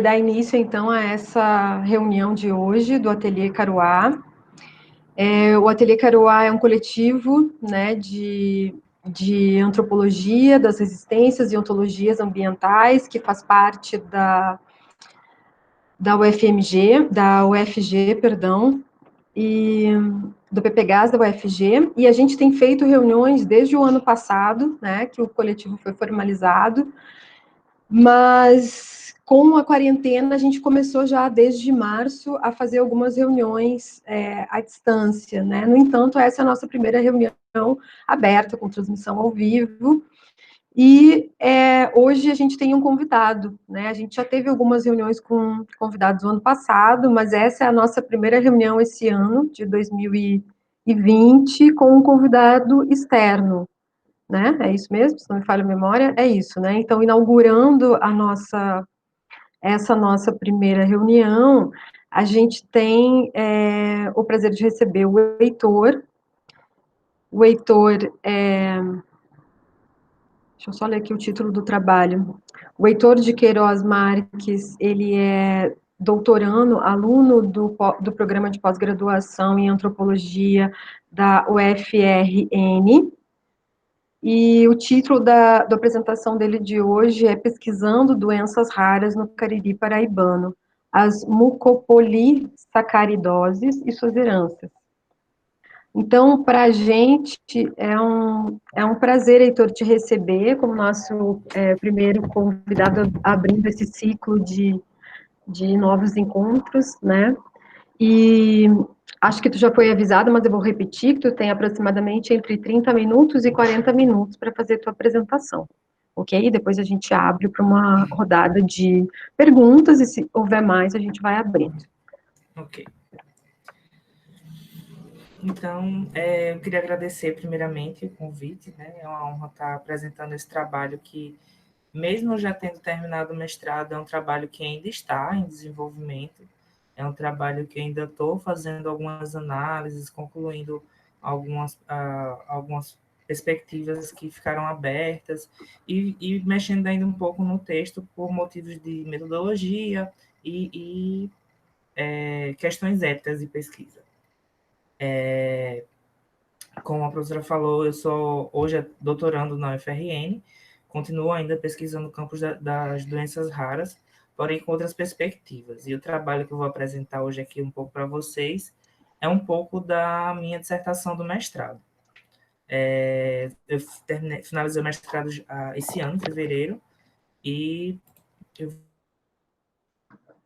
dar início, então, a essa reunião de hoje do Ateliê Caruá. O Ateliê Caruá é um coletivo, né, de antropologia das resistências e ontologias ambientais, que faz parte da UFG, perdão, e do PPGás da UFG, e a gente tem feito reuniões desde o ano passado, né, que o coletivo foi formalizado, mas com a quarentena a gente começou já desde março a fazer algumas reuniões à distância, né? No entanto, essa é a nossa primeira reunião aberta, com transmissão ao vivo, e hoje a gente tem um convidado, né? A gente já teve algumas reuniões com convidados no ano passado, mas essa é a nossa primeira reunião esse ano, de 2020, com um convidado externo, né? É isso mesmo? Se não me falha a memória, é isso, né? Então, inaugurando essa nossa primeira reunião, a gente tem o prazer de receber o Heitor. O Heitor deixa eu só ler aqui o título do trabalho. O Heitor de Queiroz Marques, ele é doutorando, aluno do programa de pós-graduação em antropologia da UFRN, e o título da apresentação dele de hoje é Pesquisando Doenças Raras no Cariri Paraibano, as mucopolissacaridoses e suas heranças. Então, para a gente é um prazer, Heitor, te receber como nosso primeiro convidado abrindo esse ciclo de novos encontros, né? E acho que tu já foi avisado, mas eu vou repetir que tu tem aproximadamente entre 30 minutos e 40 minutos para fazer tua apresentação, ok? Depois a gente abre para uma rodada de perguntas e se houver mais, a gente vai abrindo. Ok. Então, eu queria agradecer primeiramente o convite, né? É uma honra estar apresentando esse trabalho que, mesmo já tendo terminado o mestrado, é um trabalho que ainda está em desenvolvimento, é um trabalho que ainda estou fazendo algumas análises, concluindo algumas perspectivas que ficaram abertas e mexendo ainda um pouco no texto por motivos de metodologia e questões éticas de pesquisa. Como a professora falou, eu sou hoje doutorando na UFRN, continuo ainda pesquisando campos das doenças raras, porém com outras perspectivas. E o trabalho que eu vou apresentar hoje aqui um pouco para vocês é um pouco da minha dissertação do mestrado. Eu finalizei o mestrado esse ano, em fevereiro, e eu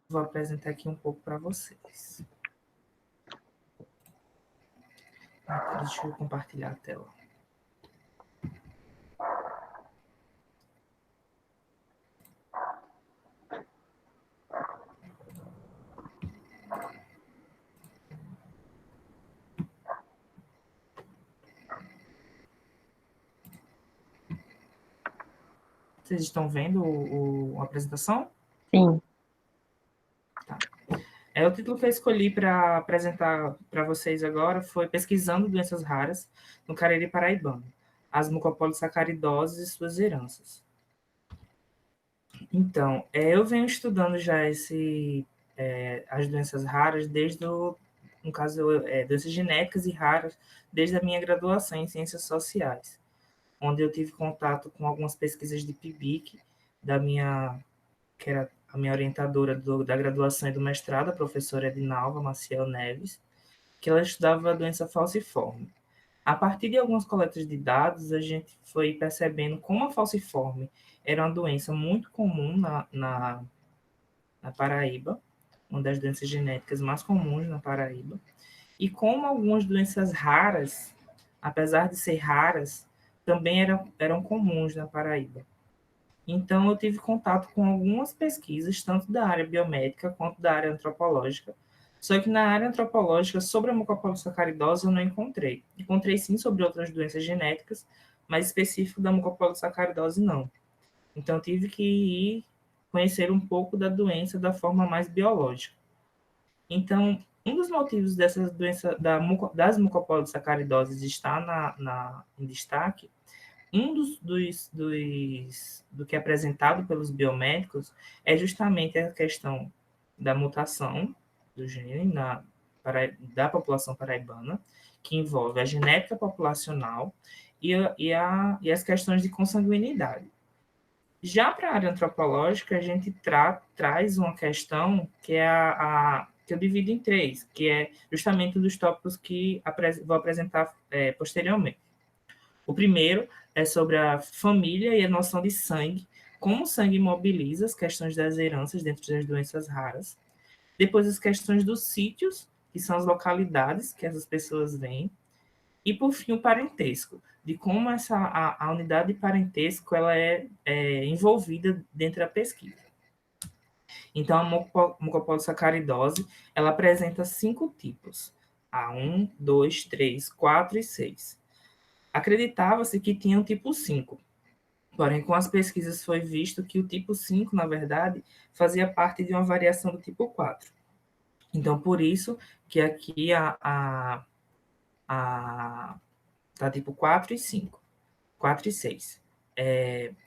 vou apresentar aqui um pouco para vocês. Deixa eu compartilhar a tela. Vocês estão vendo a apresentação? Sim. Tá. O título que eu escolhi para apresentar para vocês agora foi Pesquisando Doenças Raras no Cariri Paraibano, as mucopolissacaridoses e suas heranças. Então, eu venho estudando já as doenças raras no caso, doenças genéticas e raras, desde a minha graduação em Ciências Sociais, onde eu tive contato com algumas pesquisas de PIBIC, que era a minha orientadora da graduação e do mestrado, a professora Edinalva Maciel Neves, que ela estudava a doença falciforme. A partir de algumas coletas de dados, a gente foi percebendo como a falciforme era uma doença muito comum na Paraíba, uma das doenças genéticas mais comuns na Paraíba, e como algumas doenças raras, apesar de ser raras, também eram comuns na Paraíba. Então, eu tive contato com algumas pesquisas, tanto da área biomédica quanto da área antropológica. Só que na área antropológica, sobre a mucopolissacaridose, eu não encontrei. Encontrei sim sobre outras doenças genéticas, mas específico da mucopolissacaridose não. Então, eu tive que ir conhecer um pouco da doença da forma mais biológica. Então, um dos motivos dessas doenças das mucopolissacaridoses estar em destaque do que é apresentado pelos biomédicos é justamente a questão da mutação do gene da população paraibana, que envolve a genética populacional e as questões de consanguinidade. Já para a área antropológica, a gente traz uma questão que é que eu divido em três, que é justamente um dos tópicos que vou apresentar posteriormente. O primeiro é sobre a família e a noção de sangue, como o sangue mobiliza as questões das heranças dentro das doenças raras. Depois, as questões dos sítios, que são as localidades que essas pessoas vêm. E, por fim, o parentesco, de como a unidade de parentesco ela é envolvida dentro da pesquisa. Então, a mucopolissacaridose ela apresenta 5 tipos, a 1, 2, 3, 4 e 6. Acreditava-se que tinha o tipo 5, porém, com as pesquisas foi visto que o tipo 5, na verdade, fazia parte de uma variação do tipo 4. Então, por isso que aqui tá tipo 4 e 5, 4 e 6.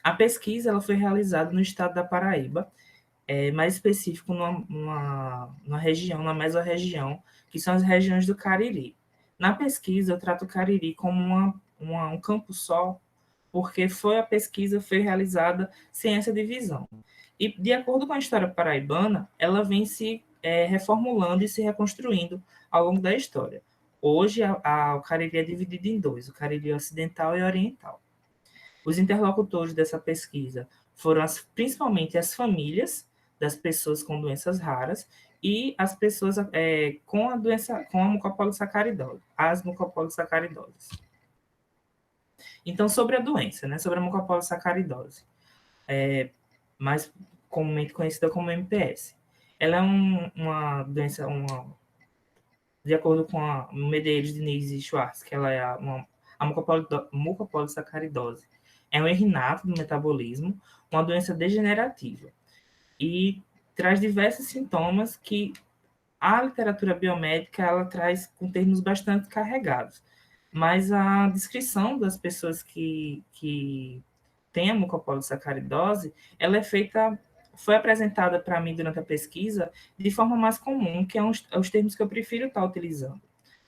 A pesquisa ela foi realizada no estado da Paraíba, mais específico numa região, na mesorregião, que são as regiões do Cariri. Na pesquisa, eu trato o Cariri como um campo só, porque a pesquisa foi realizada sem essa divisão. E, de acordo com a história paraibana, ela vem se reformulando e se reconstruindo ao longo da história. Hoje, o Cariri é dividido em dois, o Cariri ocidental e oriental. Os interlocutores dessa pesquisa foram principalmente as famílias das pessoas com doenças raras e as pessoas com a doença, com a mucopolissacaridose, as mucopolissacaridoses. Então, sobre a doença, né, sobre a mucopolissacaridose, mais comumente conhecida como MPS. Ela é uma doença, de acordo com a Medeiros, Diniz e Schwartz, que ela é a mucopolissacaridose. É um erro inato do metabolismo, uma doença degenerativa. E traz diversos sintomas que a literatura biomédica ela traz com termos bastante carregados. Mas a descrição das pessoas que têm a mucopolissacaridose, ela foi apresentada para mim durante a pesquisa de forma mais comum, que é os termos que eu prefiro estar utilizando.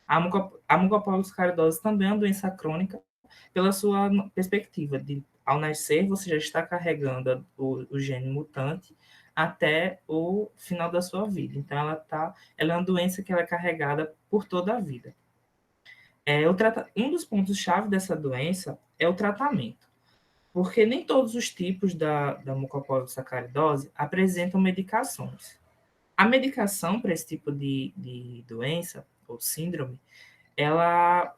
A mucopolissacaridose também é uma doença crônica pela sua perspectiva de, ao nascer, você já está carregando o gene mutante até o final da sua vida. Então, ela é uma doença que ela é carregada por toda a vida. Um dos pontos-chave dessa doença é o tratamento, porque nem todos os tipos da mucopolissacaridose apresentam medicações. A medicação para esse tipo de doença, ou síndrome, ela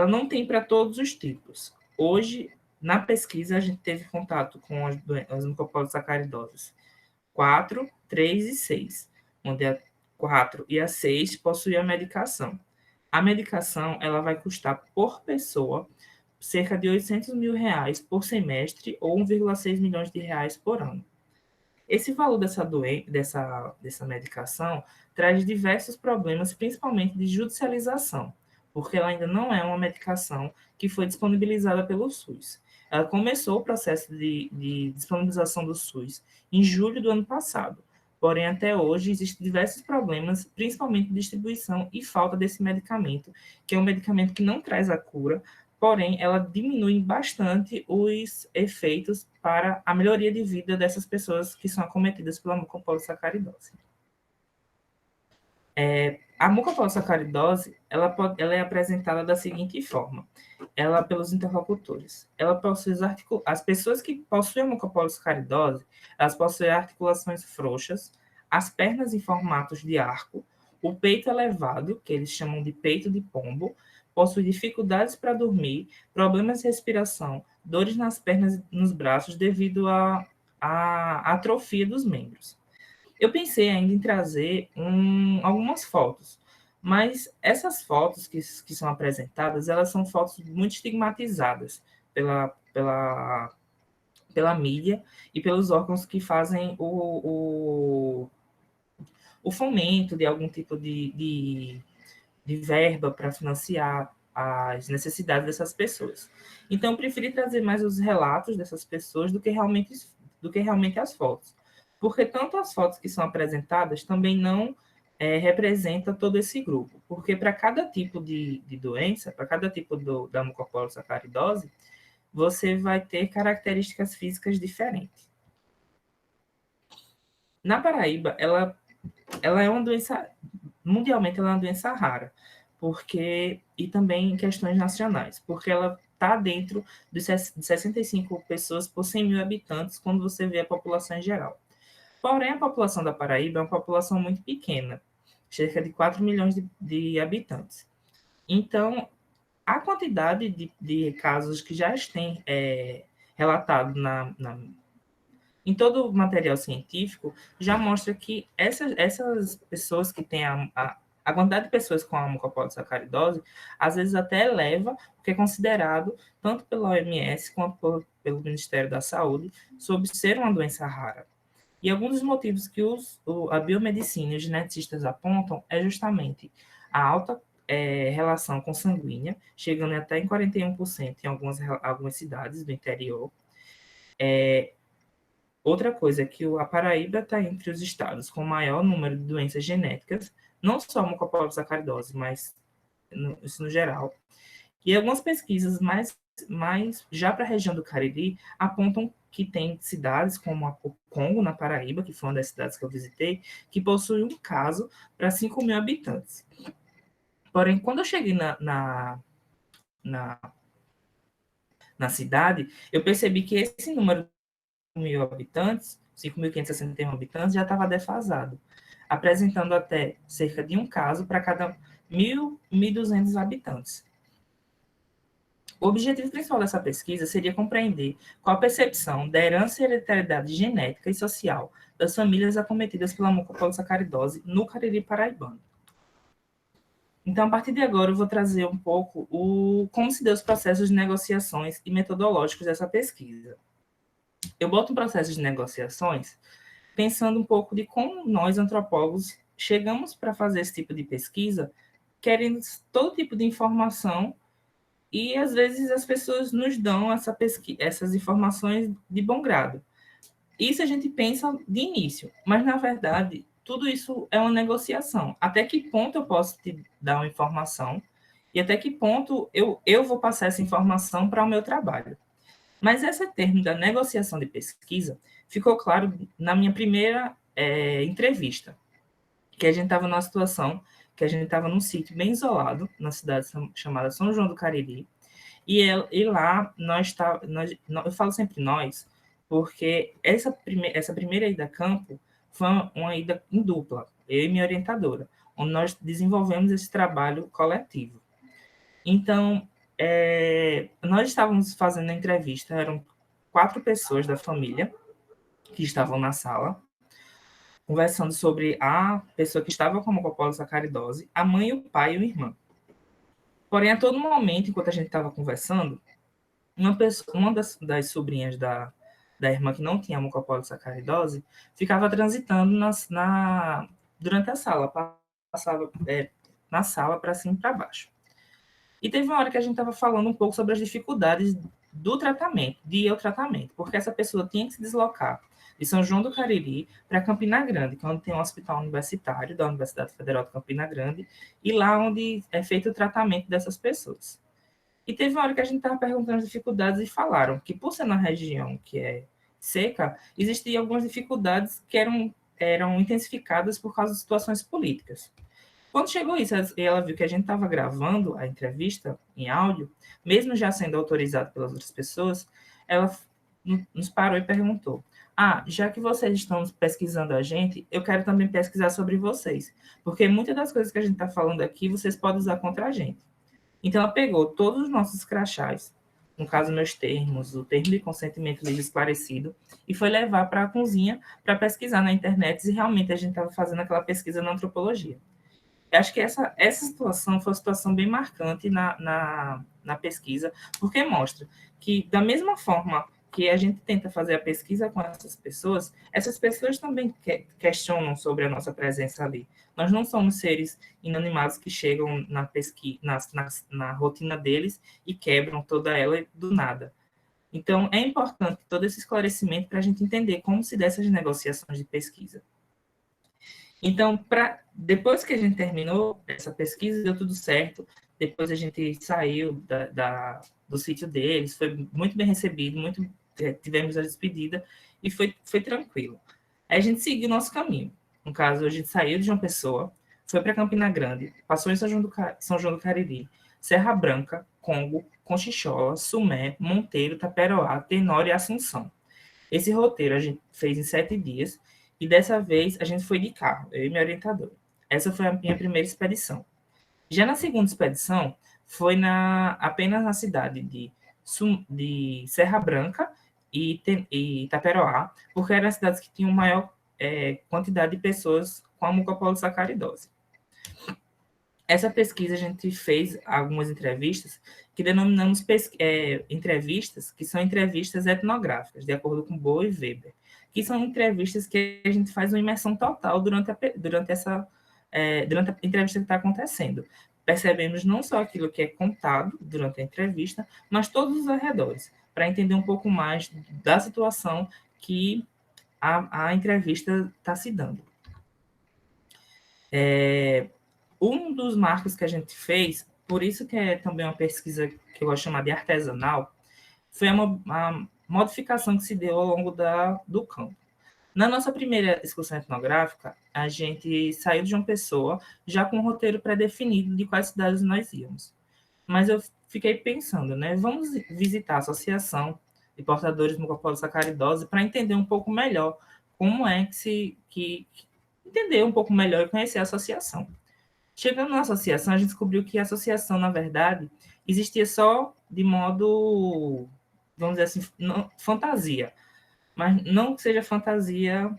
não tem para todos os tipos. Hoje, na pesquisa, a gente teve contato com as mucopolissacaridoses 4, 3 e 6, onde a 4 e a 6 possuem a medicação. A medicação ela vai custar por pessoa cerca de R$ 800 mil por semestre ou 1,6 milhões de reais por ano. Esse valor dessa medicação traz diversos problemas, principalmente de judicialização, porque ela ainda não é uma medicação que foi disponibilizada pelo SUS. Ela começou o processo de disponibilização do SUS em julho do ano passado, porém, até hoje, existem diversos problemas, principalmente de distribuição e falta desse medicamento, que é um medicamento que não traz a cura, porém, ela diminui bastante os efeitos para a melhoria de vida dessas pessoas que são acometidas pela mucopolissacaridose. A mucopolissacaridose, ela é apresentada da seguinte forma, pelos interlocutores. Ela possui as pessoas que possuem a mucopolissacaridose, elas possuem articulações frouxas, as pernas em formatos de arco, o peito elevado, que eles chamam de peito de pombo, possui dificuldades para dormir, problemas de respiração, dores nas pernas e nos braços devido à atrofia dos membros. Eu pensei ainda em trazer algumas fotos, mas essas fotos que são apresentadas, elas são fotos muito estigmatizadas pela mídia e pelos órgãos que fazem o fomento de algum tipo de verba para financiar as necessidades dessas pessoas. Então, eu preferi trazer mais os relatos dessas pessoas do que realmente as fotos. Porque tanto as fotos que são apresentadas também não representam todo esse grupo. Porque para cada tipo de doença, para cada tipo da mucopolissacaridose, você vai ter características físicas diferentes. Na Paraíba, ela é uma doença, mundialmente ela é uma doença rara, e também em questões nacionais, porque ela está dentro de 65 pessoas por 100 mil habitantes, quando você vê a população em geral. Porém, a população da Paraíba é uma população muito pequena, cerca de 4 milhões de habitantes. Então, a quantidade de casos que já tem relatado em todo o material científico já mostra que essas pessoas que têm a quantidade de pessoas com a mucopolissacaridose, às vezes até eleva, porque é considerado, tanto pela OMS quanto pelo Ministério da Saúde, sobre ser uma doença rara. E alguns dos motivos que a biomedicina e os geneticistas apontam é justamente a alta relação consanguínea, chegando até em 41% em algumas cidades do interior. Outra coisa é que a Paraíba está entre os estados com maior número de doenças genéticas, não só mucopolissacaridose, mas isso no geral. E algumas pesquisas mais já para a região do Cariri apontam que tem cidades como o Congo, na Paraíba, que foi uma das cidades que eu visitei, que possui um caso para 5 mil habitantes. Porém, quando eu cheguei na cidade, eu percebi que esse número de mil habitantes, 5.561 habitantes, já estava defasado, apresentando até cerca de um caso para cada 1.200 habitantes. O objetivo principal dessa pesquisa seria compreender qual a percepção da herança e hereditariedade genética e social das famílias acometidas pela mucopolissacaridose no Cariri paraibano. Então, a partir de agora, eu vou trazer um pouco como se deu os processos de negociações e metodológicos dessa pesquisa. Eu boto um processo de negociações pensando um pouco de como nós, antropólogos, chegamos para fazer esse tipo de pesquisa, querendo todo tipo de informação, e às vezes as pessoas nos dão essas informações de bom grado. Isso a gente pensa de início, mas na verdade tudo isso é uma negociação. Até que ponto eu posso te dar uma informação e até que ponto eu vou passar essa informação para o meu trabalho. Mas esse termo da negociação de pesquisa ficou claro na minha primeira entrevista, que a gente estava numa situação que a gente estava num sítio bem isolado, na cidade chamada São João do Cariri, e lá eu falo sempre nós, porque essa primeira ida a campo foi uma ida em dupla, eu e minha orientadora, onde nós desenvolvemos esse trabalho coletivo. Então, nós estávamos fazendo a entrevista, eram 4 pessoas da família que estavam na sala, conversando sobre a pessoa que estava com mucopolissacaridose, a mãe, o pai e o irmão. Porém, a todo momento, enquanto a gente estava conversando, uma das sobrinhas da irmã que não tinha mucopolissacaridose ficava transitando durante a sala, passava na sala para cima e para baixo. E teve uma hora que a gente estava falando um pouco sobre as dificuldades do tratamento, de ir ao tratamento, porque essa pessoa tinha que se deslocar de São João do Cariri para Campina Grande, que é onde tem um hospital universitário da Universidade Federal de Campina Grande, e lá onde é feito o tratamento dessas pessoas. E teve uma hora que a gente estava perguntando as dificuldades e falaram que, por ser na região que é seca, existiam algumas dificuldades que eram intensificadas por causa de situações políticas. Quando chegou isso, ela viu que a gente estava gravando a entrevista em áudio, mesmo já sendo autorizado pelas outras pessoas, ela nos parou e perguntou: já que vocês estão pesquisando a gente, eu quero também pesquisar sobre vocês, porque muitas das coisas que a gente está falando aqui, vocês podem usar contra a gente. Então, ela pegou todos os nossos crachás, no caso, meus termos, o termo de consentimento livre esclarecido, e foi levar para a cozinha para pesquisar na internet se realmente a gente estava fazendo aquela pesquisa na antropologia. Eu acho que essa situação foi uma situação bem marcante na pesquisa, porque mostra que, da mesma forma que a gente tenta fazer a pesquisa com essas pessoas também questionam sobre a nossa presença ali. Nós não somos seres inanimados que chegam na pesquisa, na rotina deles e quebram toda ela do nada. Então, é importante todo esse esclarecimento para a gente entender como se dão essas negociações de pesquisa. Então, depois que a gente terminou essa pesquisa, deu tudo certo. Depois a gente saiu do sítio deles, foi muito bem recebido, tivemos a despedida e foi tranquilo. Aí a gente seguiu o nosso caminho. No caso, a gente saiu de João Pessoa, foi para Campina Grande, passou em São João do Cariri, Serra Branca, Congo, Conchichola, Sumé, Monteiro, Taperoá, Tenório e Assunção. Esse roteiro a gente fez em 7 dias e dessa vez a gente foi de carro, eu e minha orientadora. Essa foi a minha primeira expedição. Já na segunda expedição, foi apenas na cidade de Serra Branca e Itaperoá, porque eram as cidades que tinham maior quantidade de pessoas com a mucopolisacaridose. Essa pesquisa a gente fez algumas entrevistas que denominamos entrevistas, que são entrevistas etnográficas, de acordo com Boa e Weber, que são entrevistas que a gente faz uma imersão total durante a entrevista que está acontecendo. Percebemos não só aquilo que é contado durante a entrevista, mas todos os arredores, para entender um pouco mais da situação que a entrevista está se dando. Um dos marcos que a gente fez, por isso que é também uma pesquisa que eu gosto de chamar de artesanal, foi a modificação que se deu ao longo do campo. Na nossa primeira excursão etnográfica, a gente saiu de João Pessoa já com um roteiro pré-definido de quais cidades nós íamos. Mas eu fiquei pensando, né? Vamos visitar a Associação de Portadores de Mucopolissacaridose para entender um pouco melhor como é entender um pouco melhor e conhecer a associação. Chegando na associação, a gente descobriu que a associação, na verdade, existia só de modo, vamos dizer assim, fantasia. Mas não que seja fantasia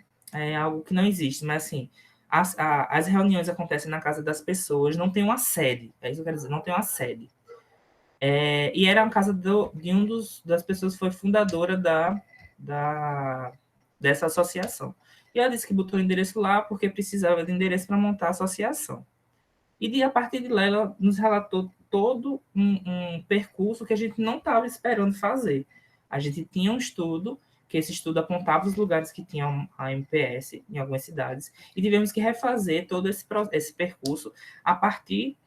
algo que não existe, mas assim, as reuniões acontecem na casa das pessoas, não tem uma sede, é isso que eu quero dizer, não tem uma sede. E era a casa de das pessoas que foi fundadora dessa associação. E ela disse que botou o endereço lá porque precisava de endereço para montar a associação. E a partir de lá, ela nos relatou todo um percurso que a gente não estava esperando fazer. A gente tinha um estudo, que esse estudo apontava os lugares que tinham a MPS em algumas cidades, e tivemos que refazer todo esse percurso a partir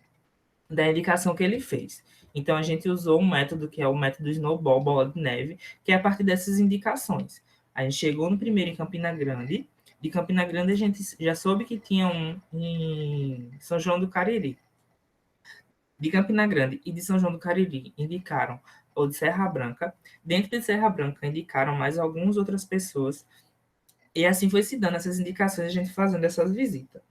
da indicação que ele fez. Então, a gente usou um método que é o método Snowball, bola de neve, que é a partir dessas indicações. A gente chegou no primeiro em Campina Grande. De Campina Grande, a gente já soube que tinha um em São João do Cariri. De Campina Grande e de São João do Cariri indicaram o de Serra Branca. Dentro de Serra Branca, indicaram mais algumas outras pessoas. E assim foi se dando essas indicações, a gente fazendo essas visitas.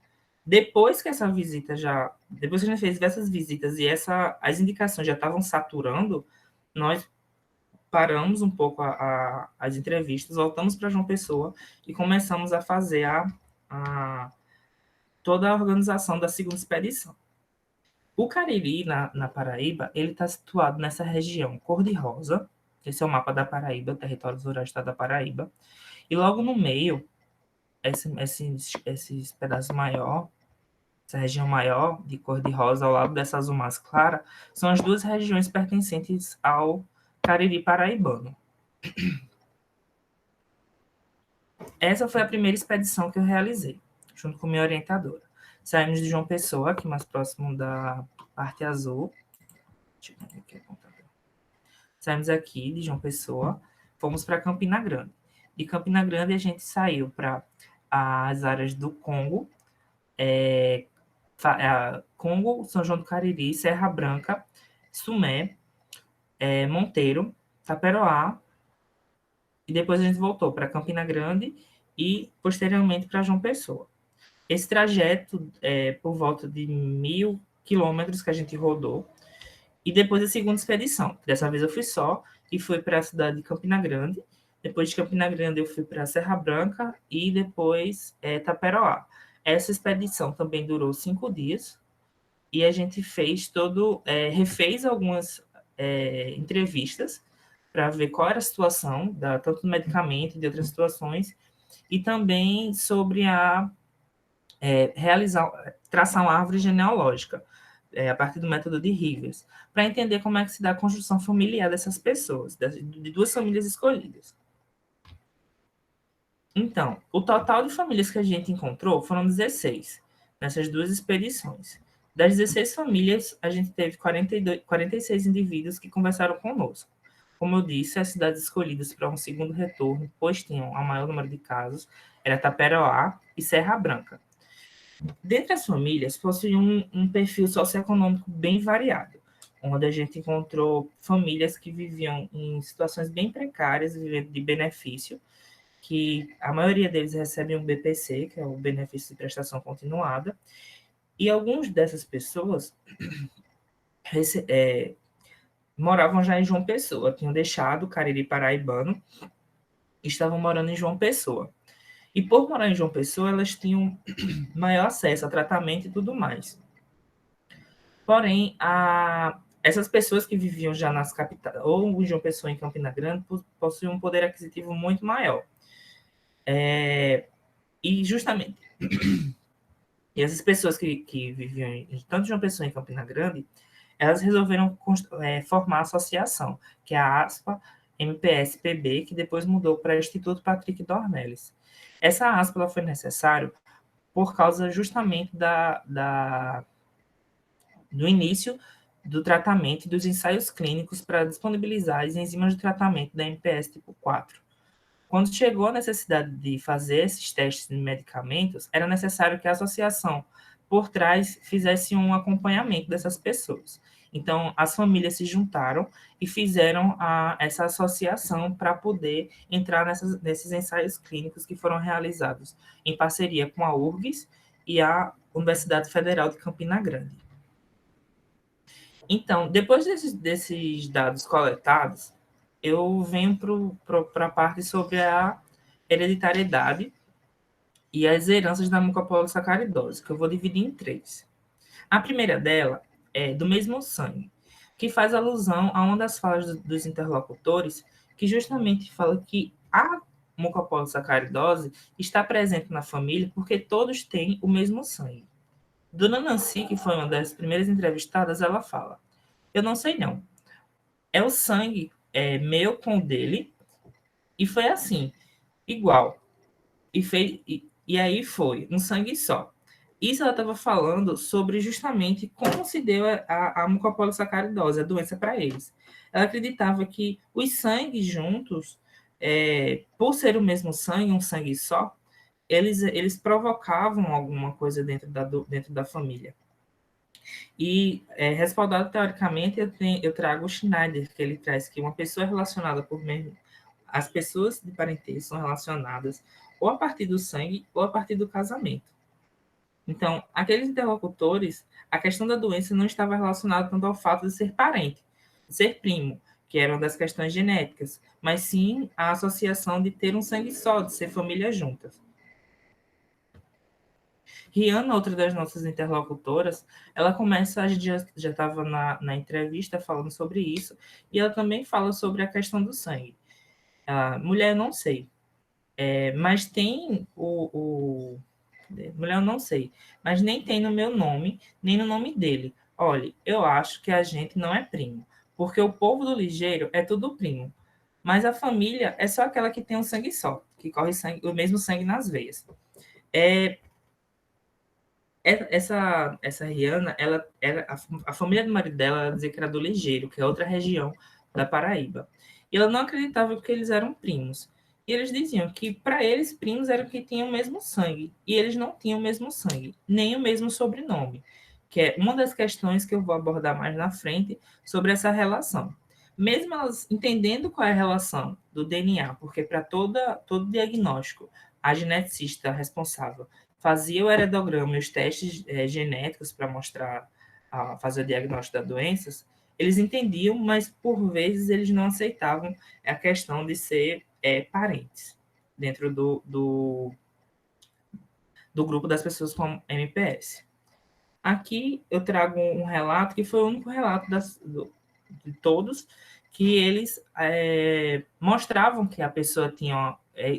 Depois que a gente fez essas visitas e as indicações já estavam saturando, nós paramos um pouco as entrevistas, voltamos para João Pessoa e começamos a fazer toda a organização da segunda expedição. O Cariri, na Paraíba, ele está situado nessa região cor-de-rosa. Esse é o mapa da Paraíba, territórios rurais do estado da Paraíba. E logo no meio, esses pedaços maior, essa região maior, de cor-de-rosa, ao lado dessa azul mais clara, são as duas regiões pertencentes ao Cariri paraibano. Essa foi a primeira expedição que eu realizei, junto com minha orientadora. Saímos de João Pessoa, aqui mais próximo da parte azul. Deixa eu ver aqui. Saímos aqui de João Pessoa, fomos para Campina Grande. De Campina Grande, a gente saiu para as áreas do Congo, Congo, São João do Cariri, Serra Branca, Sumé, Monteiro, Taperoá, e depois a gente voltou para Campina Grande e, posteriormente, para João Pessoa. Esse trajeto é por volta de 1.000 quilômetros que a gente rodou, e depois a segunda expedição. Dessa vez eu fui só e fui para a cidade de Campina Grande. Depois de Campina Grande eu fui para Serra Branca e depois Taperoá. Essa expedição também durou 5 dias e a gente refez algumas entrevistas para ver qual era a situação, tanto do medicamento e de outras situações, e também sobre traçar uma árvore genealógica, a partir do método de Rivers, para entender como é que se dá a construção familiar dessas pessoas, de duas famílias escolhidas. Então, o total de famílias que a gente encontrou foram 16, nessas duas expedições. Das 16 famílias, a gente teve 46 indivíduos que conversaram conosco. Como eu disse, as cidades escolhidas para um segundo retorno, pois tinham o maior número de casos, era Taperoá e Serra Branca. Dentre as famílias, possuíam um perfil socioeconômico bem variado, onde a gente encontrou famílias que viviam em situações bem precárias, vivendo de benefício, que a maioria deles recebem um BPC, que é o benefício de prestação continuada, e algumas dessas pessoas moravam já em João Pessoa, tinham deixado o Cariri paraibano e estavam morando em João Pessoa. E por morar em João Pessoa, elas tinham maior acesso a tratamento e tudo mais. Porém, essas pessoas que viviam já nas capitais, ou em João Pessoa em Campina Grande, possuíam um poder aquisitivo muito maior. E justamente, e essas pessoas que viviam tanto em João Pessoa em Campina Grande, elas resolveram formar a associação, que é a ASPA MPS-PB, que depois mudou para o Instituto Patrick Dornelles. Essa ASPA foi necessária por causa justamente do início do tratamento e dos ensaios clínicos para disponibilizar as enzimas de tratamento da MPS tipo 4. Quando chegou a necessidade de fazer esses testes de medicamentos, era necessário que a associação por trás fizesse um acompanhamento dessas pessoas. Então, as famílias se juntaram e fizeram essa associação para poder entrar nesses ensaios clínicos que foram realizados em parceria com a URGS e a Universidade Federal de Campina Grande. Então, depois desses dados coletados, eu venho para a parte sobre a hereditariedade e as heranças da mucopolissacaridose, que eu vou dividir em 3. A primeira dela é do mesmo sangue, que faz alusão a uma das falas dos interlocutores, que justamente fala que a mucopolissacaridose está presente na família porque todos têm o mesmo sangue. Dona Nancy, que foi uma das primeiras entrevistadas, ela fala: eu não sei não. É o sangue meu com o dele, e foi assim, igual. E aí foi, um sangue só. Isso ela estava falando sobre justamente como se deu a mucopolissacaridose, a doença para eles. Ela acreditava que os sangues juntos, por ser o mesmo sangue, um sangue só, eles provocavam alguma coisa dentro da família. E, respaldado teoricamente, eu trago o Schneider, que ele traz que uma pessoa relacionada por mesmo. As pessoas de parentesco são relacionadas ou a partir do sangue ou a partir do casamento. Então, aqueles interlocutores, a questão da doença não estava relacionada tanto ao fato de ser parente, de ser primo, que era uma das questões genéticas, mas sim a associação de ter um sangue só, de ser família juntas. Rihanna, outra das nossas interlocutoras, ela começa, a gente já estava na entrevista falando sobre isso, e ela também fala sobre a questão do sangue. Mulher, eu não sei, mas tem mulher, eu não sei, mas nem tem no meu nome, nem no nome dele. Olha, eu acho que a gente não é primo, porque o povo do ligeiro é tudo primo, mas a família é só aquela que tem um sangue só, que corre sangue, o mesmo sangue nas veias. Essa Rihanna, a família do marido dela dizia que era do Ligeiro, que é outra região da Paraíba. E ela não acreditava que eles eram primos. E eles diziam que, para eles, primos eram que tinham o mesmo sangue. E eles não tinham o mesmo sangue, nem o mesmo sobrenome, que é uma das questões que eu vou abordar mais na frente sobre essa relação. Mesmo elas entendendo qual é a relação do DNA, porque para todo diagnóstico, a geneticista responsável fazia o heredograma e os testes genéticos para mostrar, fazer o diagnóstico das doenças, eles entendiam, mas por vezes eles não aceitavam a questão de ser parentes dentro do grupo das pessoas com MPS. Aqui eu trago um relato que foi o único relato de todos que eles mostravam que a pessoa tinha,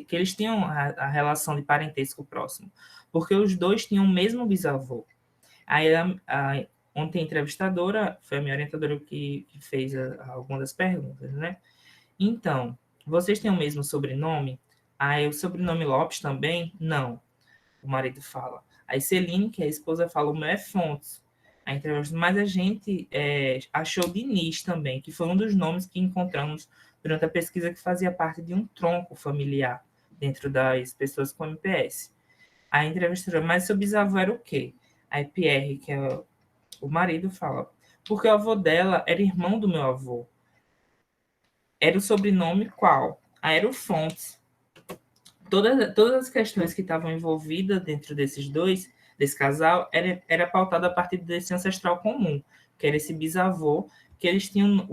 que eles tinham a relação de parentesco próximo, porque os dois tinham o mesmo bisavô. Aí, ontem a entrevistadora, foi a minha orientadora que fez algumas das perguntas, né? Então, vocês têm o mesmo sobrenome? Aí, o sobrenome Lopes também? Não, o marido fala. Aí, Celine, que é a esposa, fala, o meu é Fontes. Mas a gente achou Diniz também, que foi um dos nomes que encontramos durante a pesquisa, que fazia parte de um tronco familiar dentro das pessoas com MPS. A entrevistadora, mas seu bisavô era o quê? Aí Pierre, que é o marido, fala, porque o avô dela era irmão do meu avô. Era o sobrenome qual? Aí era o Fontes. Todas as questões que estavam envolvidas dentro desse casal, era pautada a partir desse ancestral comum, que era esse bisavô, que eles tinham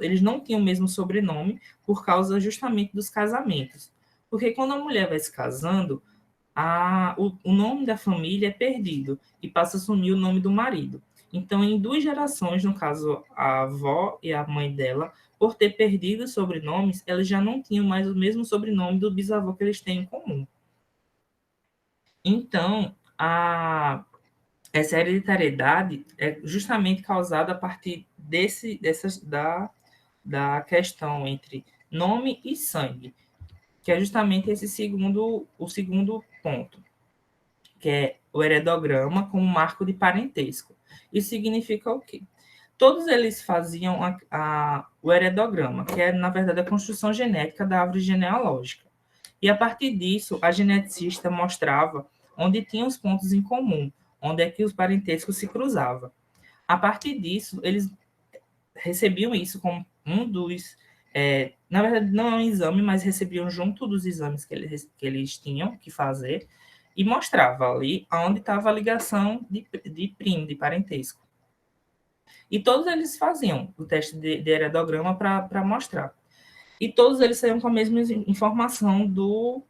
eles não tinham o mesmo sobrenome por causa justamente dos casamentos. Porque quando a mulher vai se casando, o nome da família é perdido e passa a assumir o nome do marido. Então, em 2 gerações, no caso, a avó e a mãe dela, por ter perdido os sobrenomes, elas já não tinham mais o mesmo sobrenome do bisavô que eles têm em comum. Então, essa hereditariedade é justamente causada a partir da questão entre nome e sangue, que é justamente o segundo ponto, que é o heredograma como marco de parentesco. Isso significa o quê? Todos eles faziam o heredograma, que é, na verdade, a construção genética da árvore genealógica. E, a partir disso, a geneticista mostrava onde tinham os pontos em comum, onde é que os parentescos se cruzavam. A partir disso, eles recebiam isso como um dos... na verdade, não é um exame, mas recebiam junto dos exames que eles tinham que fazer, e mostrava ali onde estava a ligação de primo, de parentesco. E todos eles faziam o teste de heredograma para mostrar. E todos eles saíam com a mesma informação do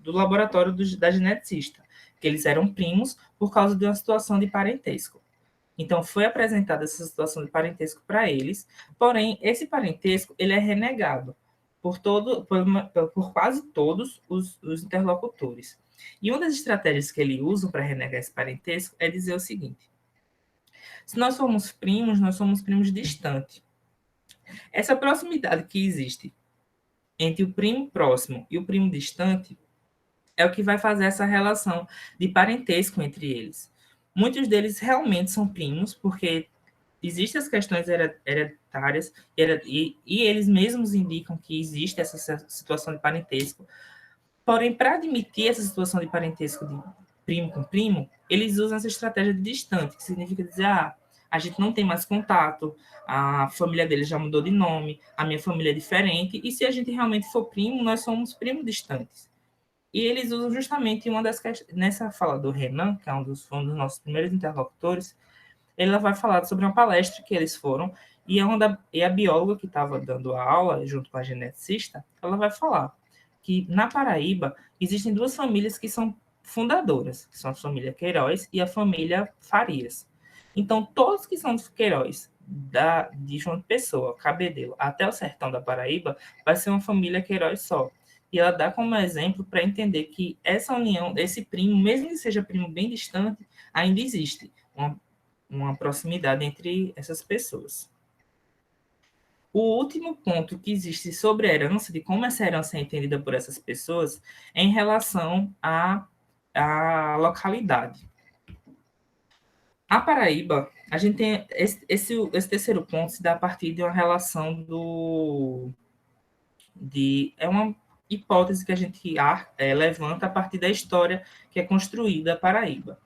laboratório da geneticista, que eles eram primos por causa de uma situação de parentesco. Então, foi apresentada essa situação de parentesco para eles, porém, esse parentesco ele é renegado por quase todos os interlocutores. E uma das estratégias que ele usa para renegar esse parentesco é dizer o seguinte: se nós somos primos distantes. Essa proximidade que existe entre o primo próximo e o primo distante é o que vai fazer essa relação de parentesco entre eles. Muitos deles realmente são primos, porque existem as questões hereditárias e eles mesmos indicam que existe essa situação de parentesco. Porém, para admitir essa situação de parentesco de primo com primo, eles usam essa estratégia de distante, que significa dizer, a gente não tem mais contato, a família dele já mudou de nome, a minha família é diferente, e se a gente realmente for primo, nós somos primos distantes. E eles usam justamente uma das questões, nessa fala do Renan, que é um dos nossos primeiros interlocutores, ele vai falar sobre uma palestra que eles foram, e a bióloga que estava dando a aula, junto com a geneticista, ela vai falar que na Paraíba existem 2 famílias que são fundadoras, que são a família Queiroz e a família Farias. Então, todos que são dos Queiroz, de João Pessoa, Cabedelo, até o sertão da Paraíba, vai ser uma família Queiroz só. E ela dá como exemplo para entender que essa união, esse primo, mesmo que seja primo bem distante, ainda existe uma proximidade entre essas pessoas. O último ponto que existe sobre a herança, de como essa herança é entendida por essas pessoas, é em relação à localidade. A Paraíba, a gente tem esse terceiro ponto se dá a partir de uma relação é uma hipótese que a gente levanta a partir da história que é construída a Paraíba.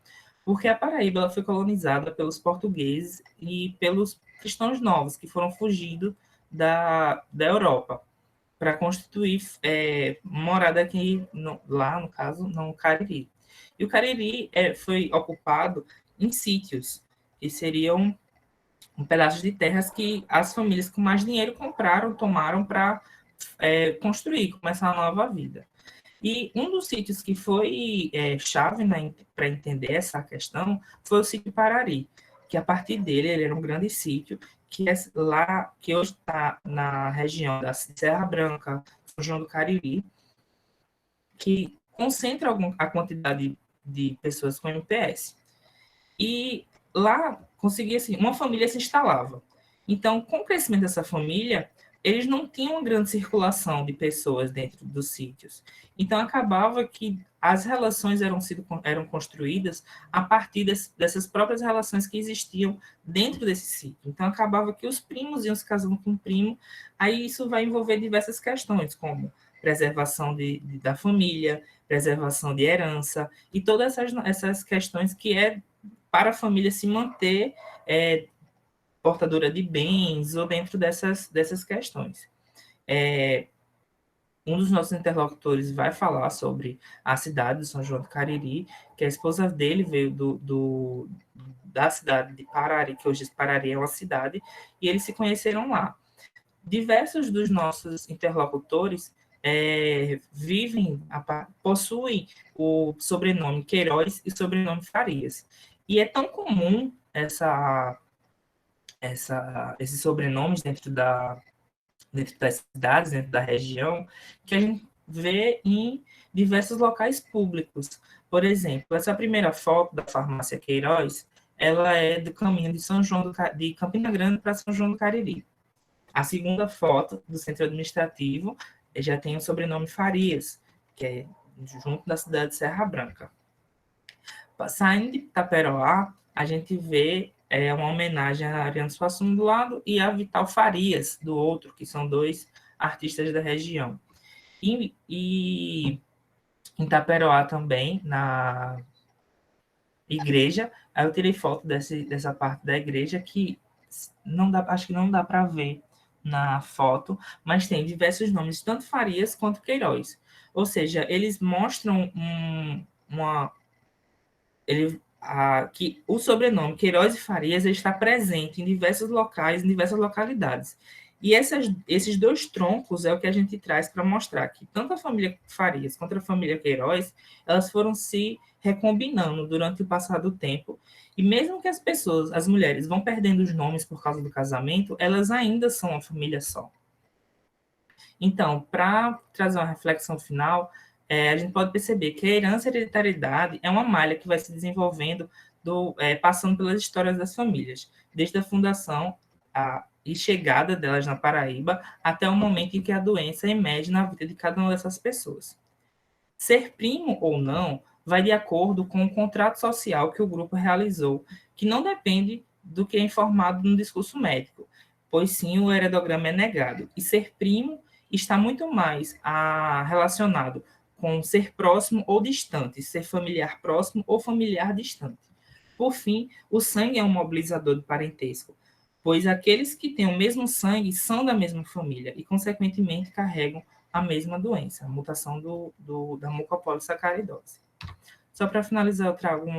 Porque a Paraíba ela foi colonizada pelos portugueses e pelos cristãos novos, que foram fugindo da Europa para constituir morada aqui, lá no caso, no Cariri. E o Cariri foi ocupado em sítios, que seriam pedaços de terras que as famílias com mais dinheiro compraram, tomaram para construir, começar uma nova vida. E um dos sítios que foi chave para entender essa questão foi o sítio Parari, que a partir dele, ele era um grande sítio, que é lá, que hoje está na região da Serra Branca, São João do Cariri, que concentra a quantidade de pessoas com MPS. E lá conseguia assim, uma família se instalava. Então, com o crescimento dessa família, eles não tinham uma grande circulação de pessoas dentro dos sítios. Então, acabava que as relações eram construídas a partir dessas próprias relações que existiam dentro desse sítio. Então, acabava que os primos iam se casando com o primo, aí isso vai envolver diversas questões, como preservação da família, preservação de herança, e todas essas questões que é para a família se manter portadora de bens ou dentro dessas questões. Um dos nossos interlocutores vai falar sobre a cidade de São João do Cariri, que a esposa dele veio da cidade de Parari, que hoje Parari é uma cidade, e eles se conheceram lá. Diversos dos nossos interlocutores possuem o sobrenome Queiroz e sobrenome Farias. E é tão comum esses sobrenomes dentro das cidades, dentro da região, que a gente vê em diversos locais públicos. Por exemplo, essa primeira foto da farmácia Queiroz, ela é do caminho de Campina Grande para São João do Cariri. A segunda foto do centro administrativo já tem o sobrenome Farias, que é junto da cidade de Serra Branca. Saindo de Itaperoá, a gente vê uma homenagem a Ariano Suassuna do lado e a Vital Farias do outro, que são dois artistas da região. E em Itaperoá também, na igreja, aí eu tirei foto dessa parte da igreja que acho que não dá para ver na foto, mas tem diversos nomes, tanto Farias quanto Queiroz. Ou seja, eles mostram que o sobrenome Queiroz e Farias está presente em diversos locais, em diversas localidades. E esses dois troncos é o que a gente traz para mostrar que tanto a família Farias quanto a família Queiroz, elas foram se recombinando durante o passar do tempo. E mesmo que as mulheres vão perdendo os nomes por causa do casamento, elas ainda são uma família só. Então, para trazer uma reflexão final, a gente pode perceber que a herança e a hereditariedade é uma malha que vai se desenvolvendo, passando pelas histórias das famílias, desde a fundação e chegada delas na Paraíba, até o momento em que a doença emerge na vida de cada uma dessas pessoas. Ser primo ou não vai de acordo com o contrato social que o grupo realizou, que não depende do que é informado no discurso médico, pois sim o heredograma é negado. E ser primo está muito mais relacionado com ser próximo ou distante, ser familiar próximo ou familiar distante. Por fim, o sangue é um mobilizador do parentesco, pois aqueles que têm o mesmo sangue são da mesma família e, consequentemente, carregam a mesma doença, a mutação da mucopolissacaridose. Só para finalizar, eu trago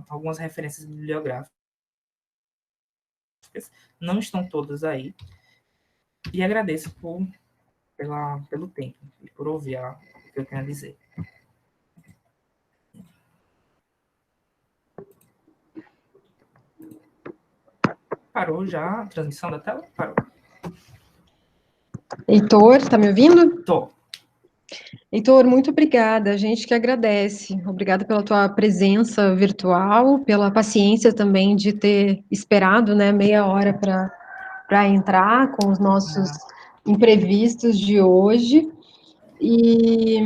algumas referências bibliográficas. Não estão todas aí. E agradeço pelo tempo e por ouvir o que eu tenho a dizer. Parou já a transmissão da tela? Parou. Heitor, está me ouvindo? Tô. Heitor, muito obrigada, a gente que agradece. Obrigada pela tua presença virtual, pela paciência também de ter esperado, né, meia hora para entrar com os nossos imprevistos de hoje. E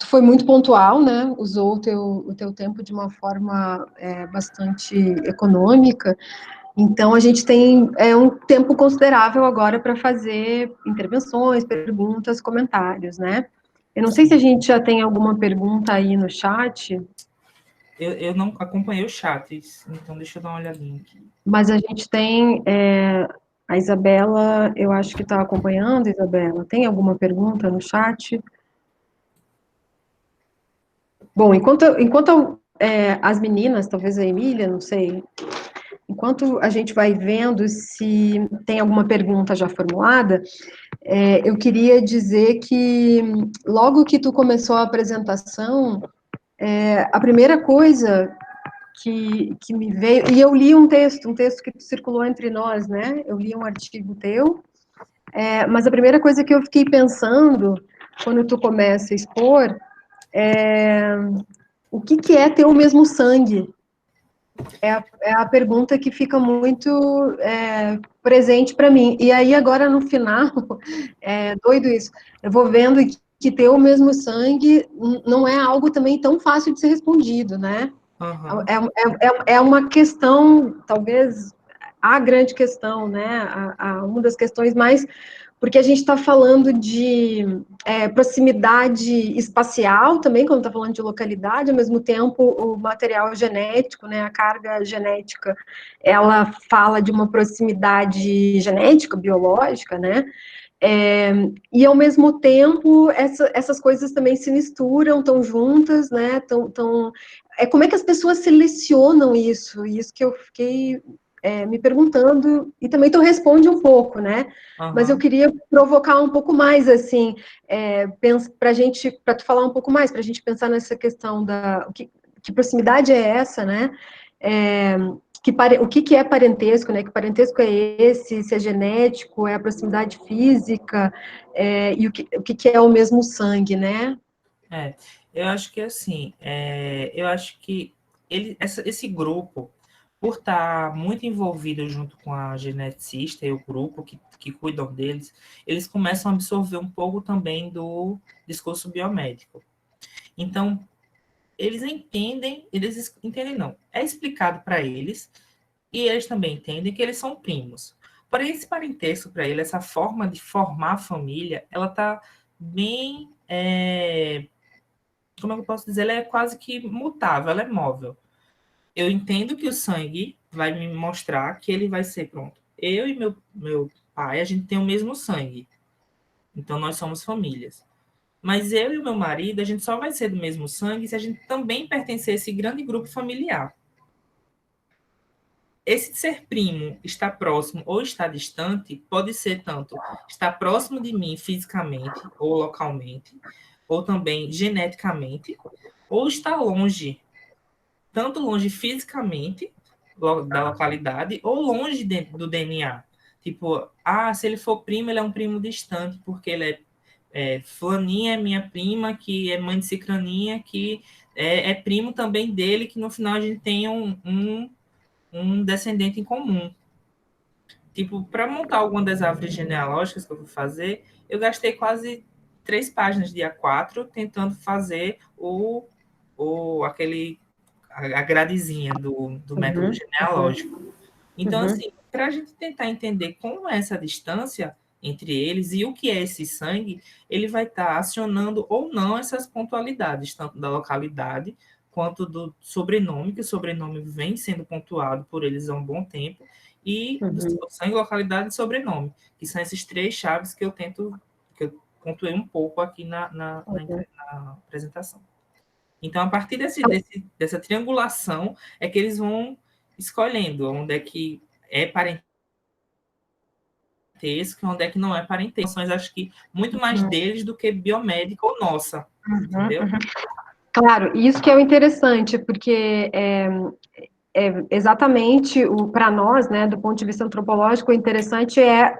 tu foi muito pontual, né? Usou o teu tempo de uma forma bastante econômica. Então, a gente tem um tempo considerável agora para fazer intervenções, perguntas, comentários, né? Eu não sei se a gente já tem alguma pergunta aí no chat. Eu não acompanhei o chat, então deixa eu dar uma olhadinha aqui. Mas a gente tem a Isabela, eu acho que está acompanhando, Isabela. Tem alguma pergunta no chat? Bom, enquanto as meninas, talvez a Emília, não sei, enquanto a gente vai vendo se tem alguma pergunta já formulada, eu queria dizer que logo que tu começou a apresentação, a primeira coisa que me veio, e eu li um texto que circulou entre nós, né? Eu li um artigo teu, mas a primeira coisa que eu fiquei pensando, quando tu começa a expor, é o que é ter o mesmo sangue? É a pergunta que fica muito presente para mim. E aí, agora, no final, é doido isso, eu vou vendo que ter o mesmo sangue não é algo também tão fácil de ser respondido, né? Uhum. É uma questão, talvez, a grande questão, né? Uma das questões mais, porque a gente está falando de proximidade espacial também, quando está falando de localidade, ao mesmo tempo o material genético, né, a carga genética, ela fala de uma proximidade genética, biológica, né? E ao mesmo tempo essas coisas também se misturam, estão juntas, né? Como é que as pessoas selecionam isso? Isso que eu fiquei me perguntando, e também tu responde um pouco, né? Mas eu Uhum. queria provocar um pouco mais, assim, para tu falar um pouco mais, para a gente pensar nessa questão que proximidade é essa, né? É, o que é parentesco, né? Que parentesco é esse? Se é genético, é a proximidade física, e o que é o mesmo sangue, né? Eu acho que assim, eu acho que esse grupo, por estar muito envolvido junto com a geneticista e o grupo que cuidam deles, eles começam a absorver um pouco também do discurso biomédico. Então, eles entendem não, é explicado para eles e eles também entendem que eles são primos. Porém, esse parentesco para ele, essa forma de formar a família, ela está bem como é que eu posso dizer? Ela é quase que mutável, ela é móvel. Eu entendo que o sangue vai me mostrar que ele vai ser pronto. Eu e meu pai, a gente tem o mesmo sangue. Então, nós somos famílias. Mas eu e o meu marido, a gente só vai ser do mesmo sangue se a gente também pertencer a esse grande grupo familiar. Esse ser primo, estar próximo ou estar distante, pode ser tanto estar próximo de mim fisicamente ou localmente, ou também geneticamente, ou estar longe, tanto longe fisicamente da localidade ou longe do DNA. Tipo, se ele for primo, ele é um primo distante, porque ele fulaninha é minha prima, que é mãe de cicraninha, que é primo também dele, que no final a gente tem um descendente em comum. Tipo, para montar alguma das árvores genealógicas que eu vou fazer, eu gastei quase 3 páginas de A4 tentando fazer a gradezinha do método Uhum, uhum, genealógico. Então, uhum, assim, para a gente tentar entender como é essa distância entre eles e o que é esse sangue, ele vai estar acionando ou não essas pontualidades, tanto da localidade quanto do sobrenome, que o sobrenome vem sendo pontuado por eles há um bom tempo, e do uhum. sangue, localidade e sobrenome, que são esses três chaves que eu pontuei um pouco aqui na apresentação. Então, a partir dessa triangulação, é que eles vão escolhendo onde é que é parentesco e onde é que não é parentesco. São, acho que, muito mais deles do que biomédica ou nossa, Uhum, entendeu? uhum. Claro, isso que é o interessante, porque exatamente para nós, né, do ponto de vista antropológico, o interessante é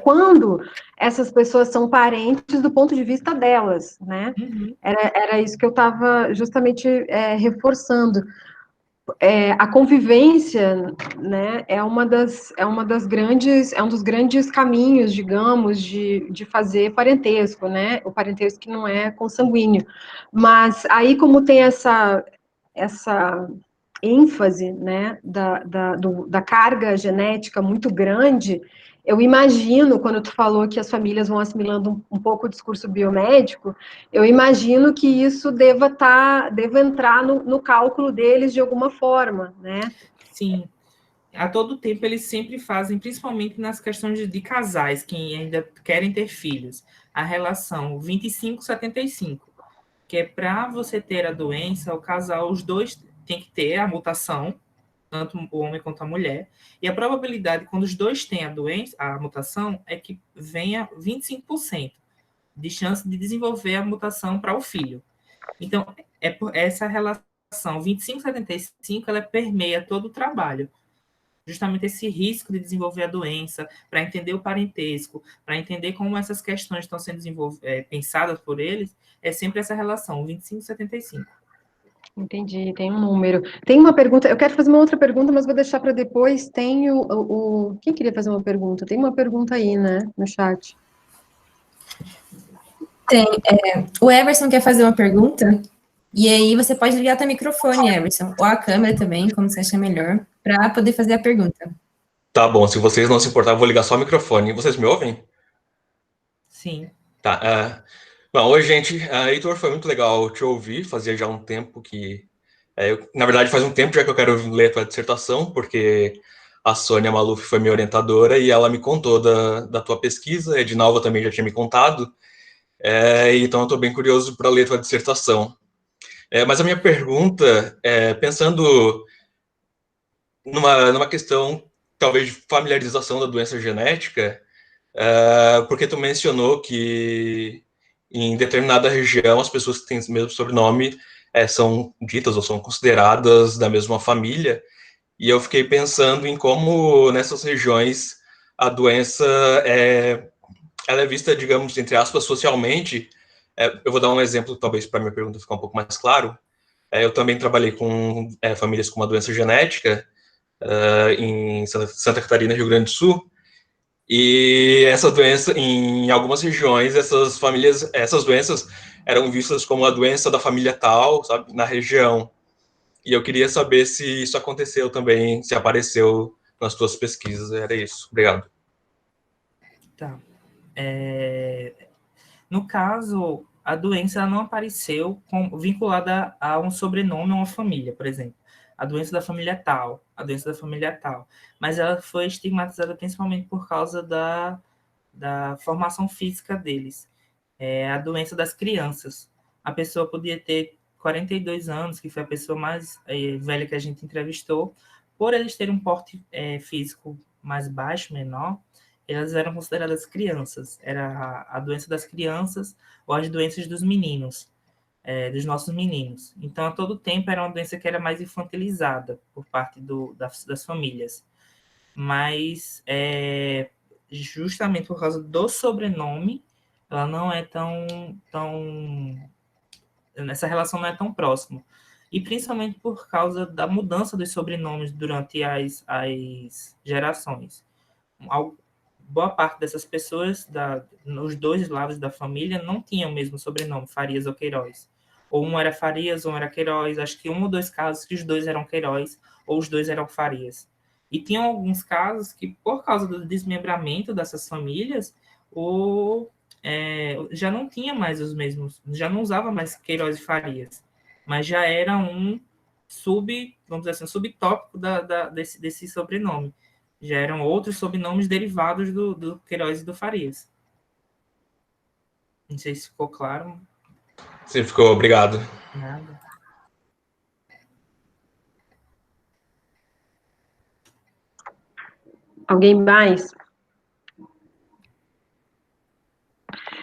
quando essas pessoas são parentes do ponto de vista delas, né? Uhum, Era isso que eu estava justamente reforçando. A convivência, né, é um dos grandes caminhos, digamos, de fazer parentesco, né? O parentesco que não é consanguíneo. Mas aí, como tem essa ênfase, né, da carga genética muito grande, eu imagino, quando tu falou que as famílias vão assimilando um pouco o discurso biomédico, eu imagino que isso deva entrar no cálculo deles de alguma forma, né? sim. A todo tempo eles sempre fazem, principalmente nas questões de casais que ainda querem ter filhos, a relação 25-75, que é para você ter a doença, o casal, os dois têm que ter a mutação, tanto o homem quanto a mulher, e a probabilidade, quando os dois têm a doença, a mutação, é que venha 25% de chance de desenvolver a mutação para o filho. Então, é por essa relação 2575 ela permeia todo o trabalho. Justamente esse risco de desenvolver a doença, para entender o parentesco, para entender como essas questões estão sendo pensadas por eles, é sempre essa relação, 2575. Entendi, tem um número. Tem uma pergunta, eu quero fazer uma outra pergunta, mas vou deixar para depois. Tem Quem queria fazer uma pergunta? Tem uma pergunta aí, né, no chat. Tem. O Everson quer fazer uma pergunta, e aí você pode ligar teu microfone, Everson, ou a câmera também, como você achar melhor, para poder fazer a pergunta. Tá bom, se vocês não se importarem, eu vou ligar só o microfone. Vocês me ouvem? Sim. Tá. Bom, oi, gente. Heitor, foi muito legal te ouvir. Fazia já um tempo que. Na verdade, faz um tempo já que eu quero ler a tua dissertação, porque a Sônia Maluf foi minha orientadora e ela me contou da tua pesquisa. A Edinalva também já tinha me contado. Então, eu estou bem curioso para ler a tua dissertação. Mas a minha pergunta, pensando numa questão, talvez, de familiarização da doença genética, porque tu mencionou que em determinada região as pessoas que têm o mesmo sobrenome são ditas ou são consideradas da mesma família, e eu fiquei pensando em como nessas regiões a doença ela é vista, digamos, entre aspas, socialmente. Eu vou dar um exemplo, talvez, para minha pergunta ficar um pouco mais claro. Eu também trabalhei com famílias com uma doença genética em Santa Catarina, Rio Grande do Sul, e essa doença, em algumas regiões, essas doenças eram vistas como a doença da família tal, sabe, na região. E eu queria saber se isso aconteceu também, se apareceu nas tuas pesquisas. Era isso. Obrigado. Tá. No caso, a doença não apareceu vinculada a um sobrenome ou uma família, por exemplo. A doença da família tal, a doença da família tal. Mas ela foi estigmatizada principalmente por causa da formação física deles. A doença das crianças. A pessoa podia ter 42 anos, que foi a pessoa mais velha que a gente entrevistou, por eles terem um porte físico mais baixo, menor, elas eram consideradas crianças. Era a doença das crianças ou as doenças dos meninos, dos nossos meninos. Então, a todo tempo era uma doença que era mais infantilizada por parte das famílias. Mas, justamente por causa do sobrenome, ela não é essa relação não é tão próxima. E principalmente por causa da mudança dos sobrenomes durante as gerações. Boa parte dessas pessoas, nos dois lados da família, não tinham o mesmo sobrenome, Farias ou Queiroz. Ou um era Farias, ou um era Queiroz. Acho que um ou dois casos que os dois eram Queiroz, ou os dois eram Farias. E tinham alguns casos que, por causa do desmembramento dessas famílias, já não tinha mais os mesmos, já não usava mais Queiroz e Farias, mas já era vamos dizer assim, subtópico desse sobrenome. Já eram outros sobrenomes derivados do Queiroz e do Farias. Não sei se ficou claro. Sim, ficou. Obrigado. Nada. Alguém mais?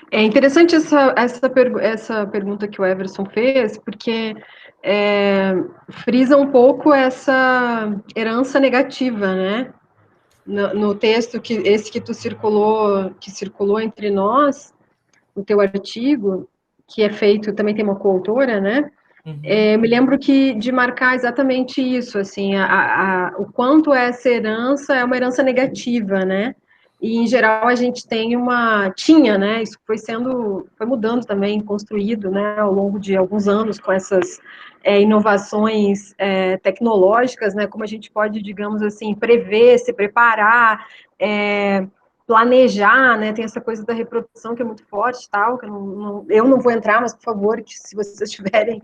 É interessante essa pergunta que o Everson fez, porque frisa um pouco essa herança negativa, né? No texto que circulou entre nós, o teu artigo, que é feito, também tem uma coautora, né? Uhum. Me lembro de marcar exatamente isso, assim, o quanto essa herança é uma herança negativa, né? E, em geral, a gente tinha, né? Isso foi mudando também, construído, né? Ao longo de alguns anos com essas inovações tecnológicas, né? Como a gente pode, digamos assim, prever, se preparar, planejar, né? Tem essa coisa da reprodução que é muito forte, tal. Que eu não vou entrar, mas por favor, que se vocês tiverem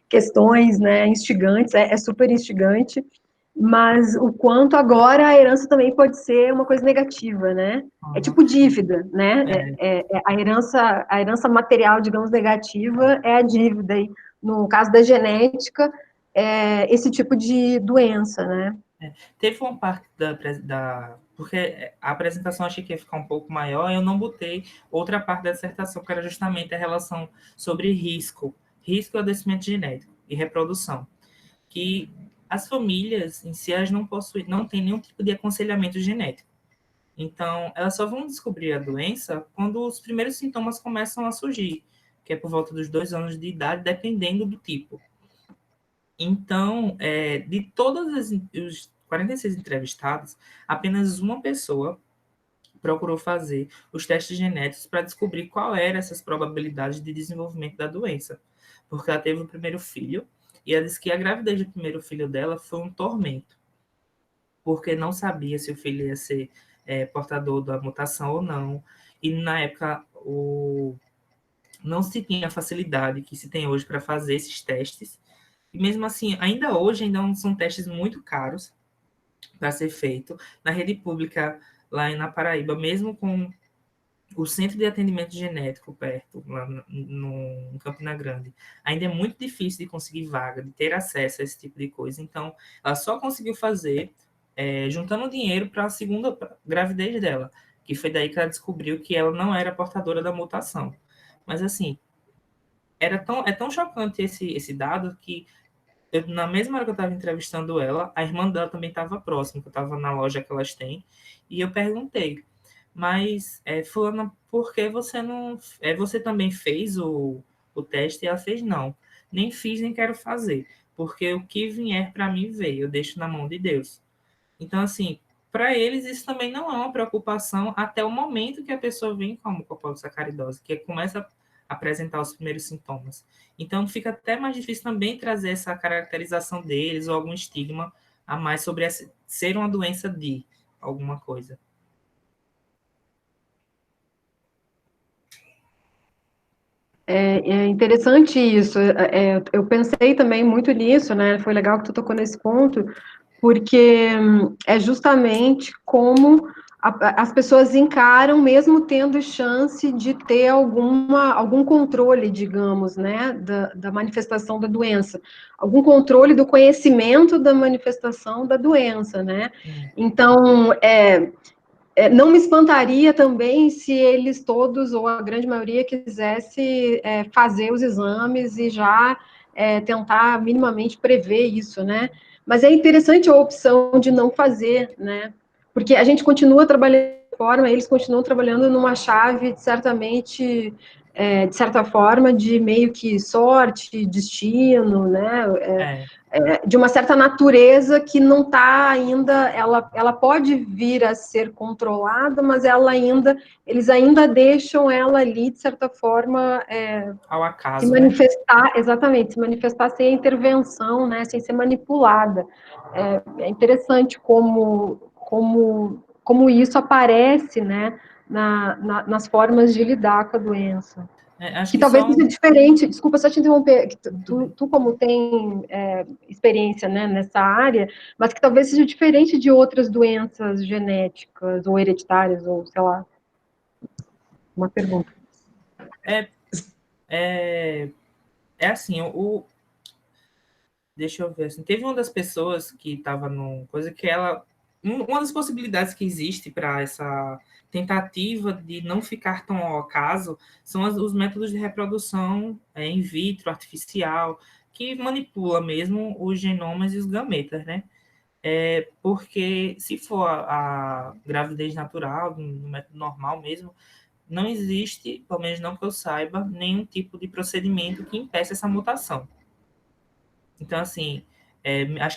questões, né, instigantes, é super instigante. Mas o quanto agora a herança também pode ser uma coisa negativa, né? É tipo dívida, né? A herança material, digamos, negativa é a dívida. E no caso da genética, esse tipo de doença, né? Teve uma parte porque a apresentação achei que ia ficar um pouco maior, eu não botei outra parte da dissertação, que era justamente a relação sobre risco e adoecimento genético. e reprodução, que as famílias em si elas não têm nenhum tipo de aconselhamento genético. Então, elas só vão descobrir a doença quando os primeiros sintomas começam a surgir, que é por volta dos 2 anos de idade, dependendo do tipo. Então, de todos os 46 entrevistados, apenas uma pessoa procurou fazer os testes genéticos para descobrir qual eram essas probabilidades de desenvolvimento da doença. Porque ela teve o primeiro filho, e ela disse que a gravidez do primeiro filho dela foi um tormento, porque não sabia se o filho ia ser portador da mutação ou não. E na época não se tinha a facilidade que se tem hoje para fazer esses testes. E mesmo assim, ainda hoje, ainda são testes muito caros para ser feito. Na rede pública, lá na Paraíba, mesmo com o centro de atendimento genético perto, lá em Campina Grande, ainda é muito difícil de conseguir vaga, de ter acesso a esse tipo de coisa. Então, ela só conseguiu fazer juntando dinheiro para a segunda gravidez dela, que foi daí que ela descobriu que ela não era portadora da mutação. Mas, assim, é tão chocante esse dado que na mesma hora que eu estava entrevistando ela, a irmã dela também estava próxima, que eu estava na loja que elas têm, e eu perguntei, mas, fulana, por que você não... você também fez o teste? E ela fez, não. Nem fiz, nem quero fazer, porque o que vier para mim veio, eu deixo na mão de Deus. Então, assim, para eles isso também não é uma preocupação até o momento que a pessoa vem com a mucopolissacaridose, que começa a apresentar os primeiros sintomas. Então, fica até mais difícil também trazer essa caracterização deles ou algum estigma a mais sobre ser uma doença de alguma coisa. É interessante isso. Eu pensei também muito nisso, né? Foi legal que tu tocou nesse ponto, porque é justamente como as pessoas encaram, mesmo tendo chance de ter algum controle, digamos, né, da manifestação da doença, algum controle do conhecimento da manifestação da doença, né? Então, não me espantaria também se eles todos, ou a grande maioria, quisesse fazer os exames e já tentar minimamente prever isso, né? Mas é interessante a opção de não fazer, né? Porque a gente continua trabalhando de forma, eles continuam trabalhando numa chave, certamente, de certa forma, de meio que sorte, destino, né? De uma certa natureza que não está ainda, ela pode vir a ser controlada, mas eles ainda deixam ela ali, de certa forma, Ao acaso, se manifestar, né? Exatamente, se manifestar sem intervenção, né, sem ser manipulada. É interessante como isso aparece, né, nas formas de lidar com a doença. Acho Que que talvez só seja diferente, desculpa só te interromper, que tu como tem experiência, né, nessa área, mas que talvez seja diferente de outras doenças genéticas ou hereditárias, ou sei lá, uma pergunta. Assim, deixa eu ver, assim, teve uma das pessoas que estava numa coisa que uma das possibilidades que existe para essa tentativa de não ficar tão ao acaso são os métodos de reprodução in vitro, artificial, que manipula mesmo os genomas e os gametas, né? Porque se for a gravidez natural, no método normal mesmo, não existe, pelo menos não que eu saiba, nenhum tipo de procedimento que impeça essa mutação. Então, assim,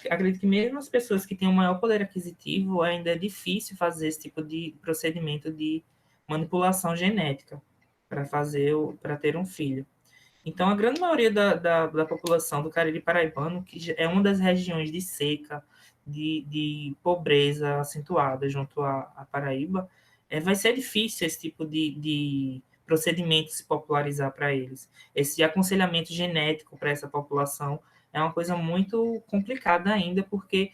acredito que mesmo as pessoas que têm um maior poder aquisitivo, ainda é difícil fazer esse tipo de procedimento de manipulação genética para ter um filho. Então, a grande maioria da população do Cariri paraibano, que é uma das regiões de seca, de pobreza acentuada junto à Paraíba, vai ser difícil esse tipo de procedimento se popularizar para eles. Esse aconselhamento genético para essa população é uma coisa muito complicada ainda, porque...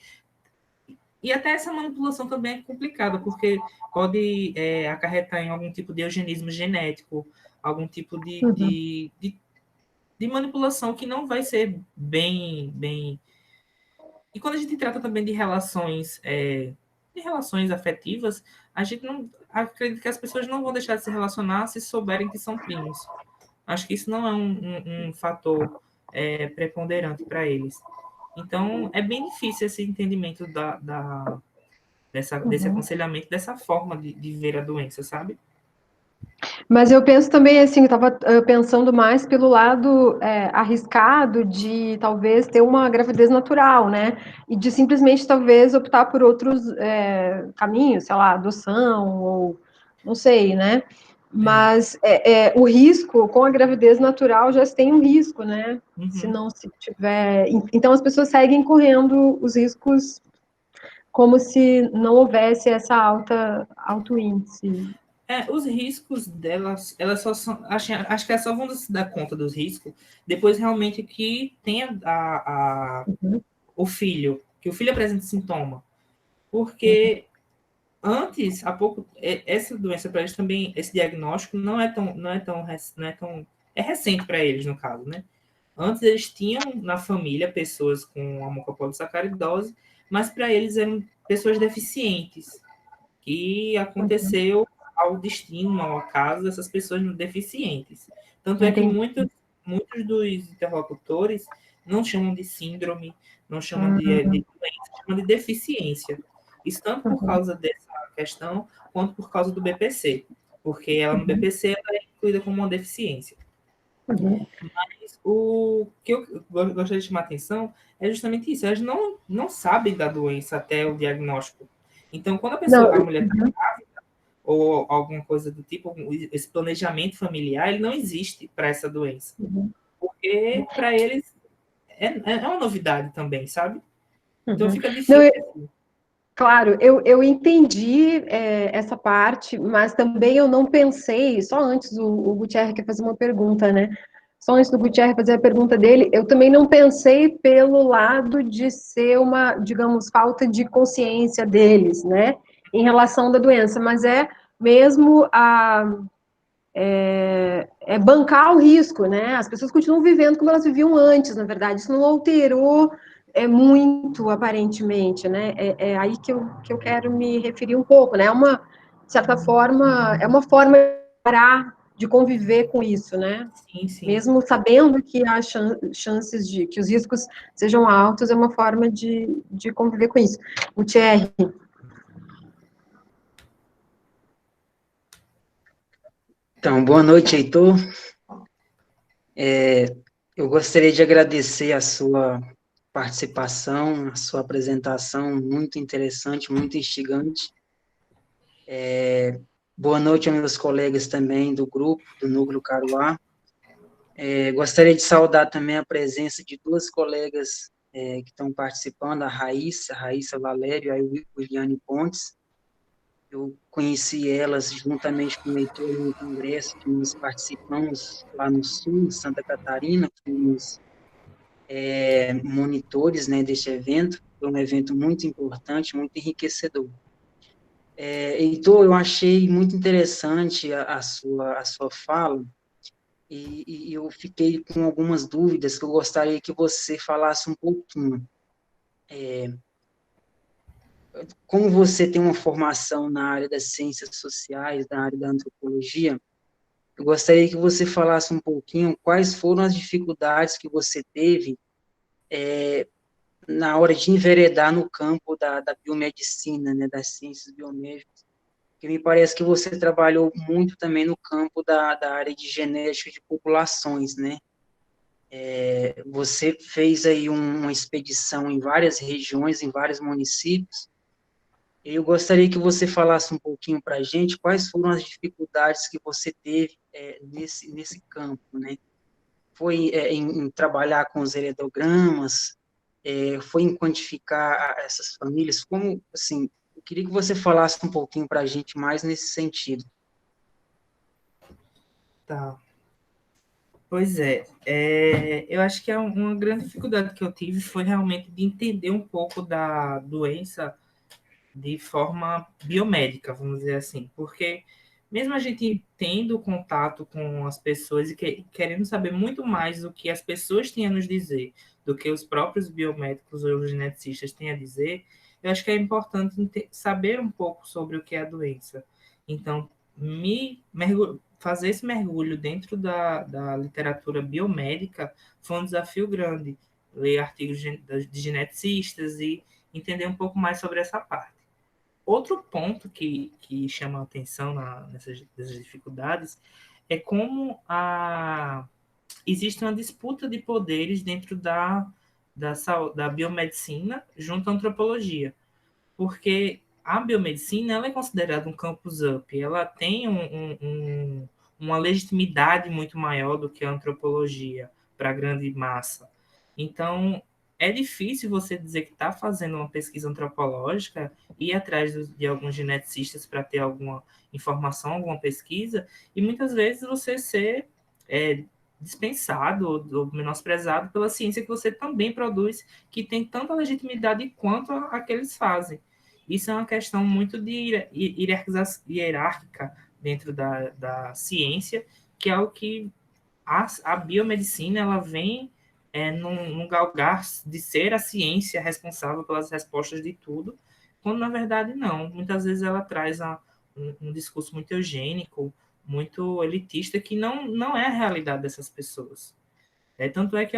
E até essa manipulação também é complicada, porque pode acarretar em algum tipo de eugenismo genético, algum tipo de manipulação que não vai ser bem... E quando a gente trata também de relações afetivas, a gente não acredita que as pessoas não vão deixar de se relacionar se souberem que são primos. Acho que isso não é um fator preponderante para eles. Então, é bem difícil esse entendimento desse aconselhamento, dessa forma de ver a doença, sabe? Mas eu penso também, assim, eu estava pensando mais pelo lado arriscado de talvez ter uma gravidez natural, né? E de simplesmente talvez optar por outros caminhos, sei lá, adoção, ou não sei, né? Mas o risco com a gravidez natural já se tem um risco, né? Se não se tiver. Então as pessoas seguem correndo os riscos como se não houvesse essa alto índice. Os riscos delas, elas só são. Acho que elas só vão se dar conta dos riscos depois realmente que tenha o filho, que o filho apresente sintoma. Porque antes, há pouco, essa doença para eles também, esse diagnóstico é recente para eles, no caso, né? Antes eles tinham na família pessoas com a mucopolissacaridose, mas para eles eram pessoas deficientes, que aconteceu ao destino, ao acaso dessas pessoas deficientes. Tanto é que muitos dos interlocutores não chamam de síndrome, não chamam de doença, chamam de deficiência. Isso tanto por causa dessa questão, quanto por causa do BPC, porque ela no BPC ela é incluída como uma deficiência. Mas o que eu gostaria de chamar a atenção é justamente isso, elas não sabem da doença até o diagnóstico. Então, quando a mulher está grávida, ou alguma coisa do tipo, esse planejamento familiar, ele não existe para essa doença. Porque para eles é uma novidade também, sabe? Então fica difícil. Claro, eu entendi essa parte, mas também eu não pensei, só antes o Gutierrez quer fazer uma pergunta, né? Só antes do Gutierrez fazer a pergunta dele, eu também não pensei pelo lado de ser uma, digamos, falta de consciência deles, né? Em relação da doença, mas é mesmo bancar o risco, né? As pessoas continuam vivendo como elas viviam antes, na verdade. Isso não alterou muito, aparentemente, né? É aí que eu quero me referir um pouco, né? De certa forma, é uma forma de parar de conviver com isso, né? Sim, sim. Mesmo sabendo que há chances de que os riscos sejam altos, é uma forma de conviver com isso. O Thierry. Então, boa noite, Heitor. Eu gostaria de agradecer a sua participação, a sua apresentação, muito interessante, muito instigante. Boa noite aos meus colegas também do grupo, do Núcleo Caruá. Gostaria de saudar também a presença de duas colegas que estão participando, a Raíssa Valério e a Williane Pontes. Eu conheci elas juntamente com o Heitor no congresso que nós participamos lá no Sul, em Santa Catarina, fomos monitores, né, deste evento. Foi um evento muito importante, muito enriquecedor. Heitor, eu achei muito interessante a sua fala, e eu fiquei com algumas dúvidas que eu gostaria que você falasse um pouquinho. Como você tem uma formação na área das ciências sociais, na área da antropologia, eu gostaria que você falasse um pouquinho quais foram as dificuldades que você teve na hora de enveredar no campo da biomedicina, né, das ciências biomédicas, que me parece que você trabalhou muito também no campo da área de genética de populações, né? Você fez aí uma expedição em várias regiões, em vários municípios. Eu gostaria que você falasse um pouquinho para a gente quais foram as dificuldades que você teve nesse campo, né? Foi em trabalhar com os heredogramas, foi em quantificar essas famílias, como, assim, eu queria que você falasse um pouquinho para a gente mais nesse sentido. Tá. Pois eu acho que uma grande dificuldade que eu tive foi realmente de entender um pouco da doença de forma biomédica, vamos dizer assim, porque mesmo a gente tendo contato com as pessoas e querendo saber muito mais o que as pessoas têm a nos dizer do que os próprios biomédicos ou os geneticistas têm a dizer, eu acho que é importante saber um pouco sobre o que é a doença. Então, fazer esse mergulho dentro da literatura biomédica foi um desafio grande. Ler artigos de geneticistas e entender um pouco mais sobre essa parte. Outro ponto que chama a atenção nessas dificuldades é como existe uma disputa de poderes dentro da biomedicina junto à antropologia, porque a biomedicina ela é considerada um campus up, ela tem uma legitimidade muito maior do que a antropologia para a grande massa. Então, é difícil você dizer que está fazendo uma pesquisa antropológica, ir atrás de alguns geneticistas para ter alguma informação, alguma pesquisa, e muitas vezes você ser dispensado ou menosprezado pela ciência que você também produz, que tem tanta legitimidade quanto a que eles fazem. Isso é uma questão muito de hierárquica dentro da ciência, que é o que a biomedicina ela vem num galgar de ser a ciência responsável pelas respostas de tudo, quando na verdade não. Muitas vezes ela traz um discurso muito eugênico, muito elitista, que não é a realidade dessas pessoas. Tanto é que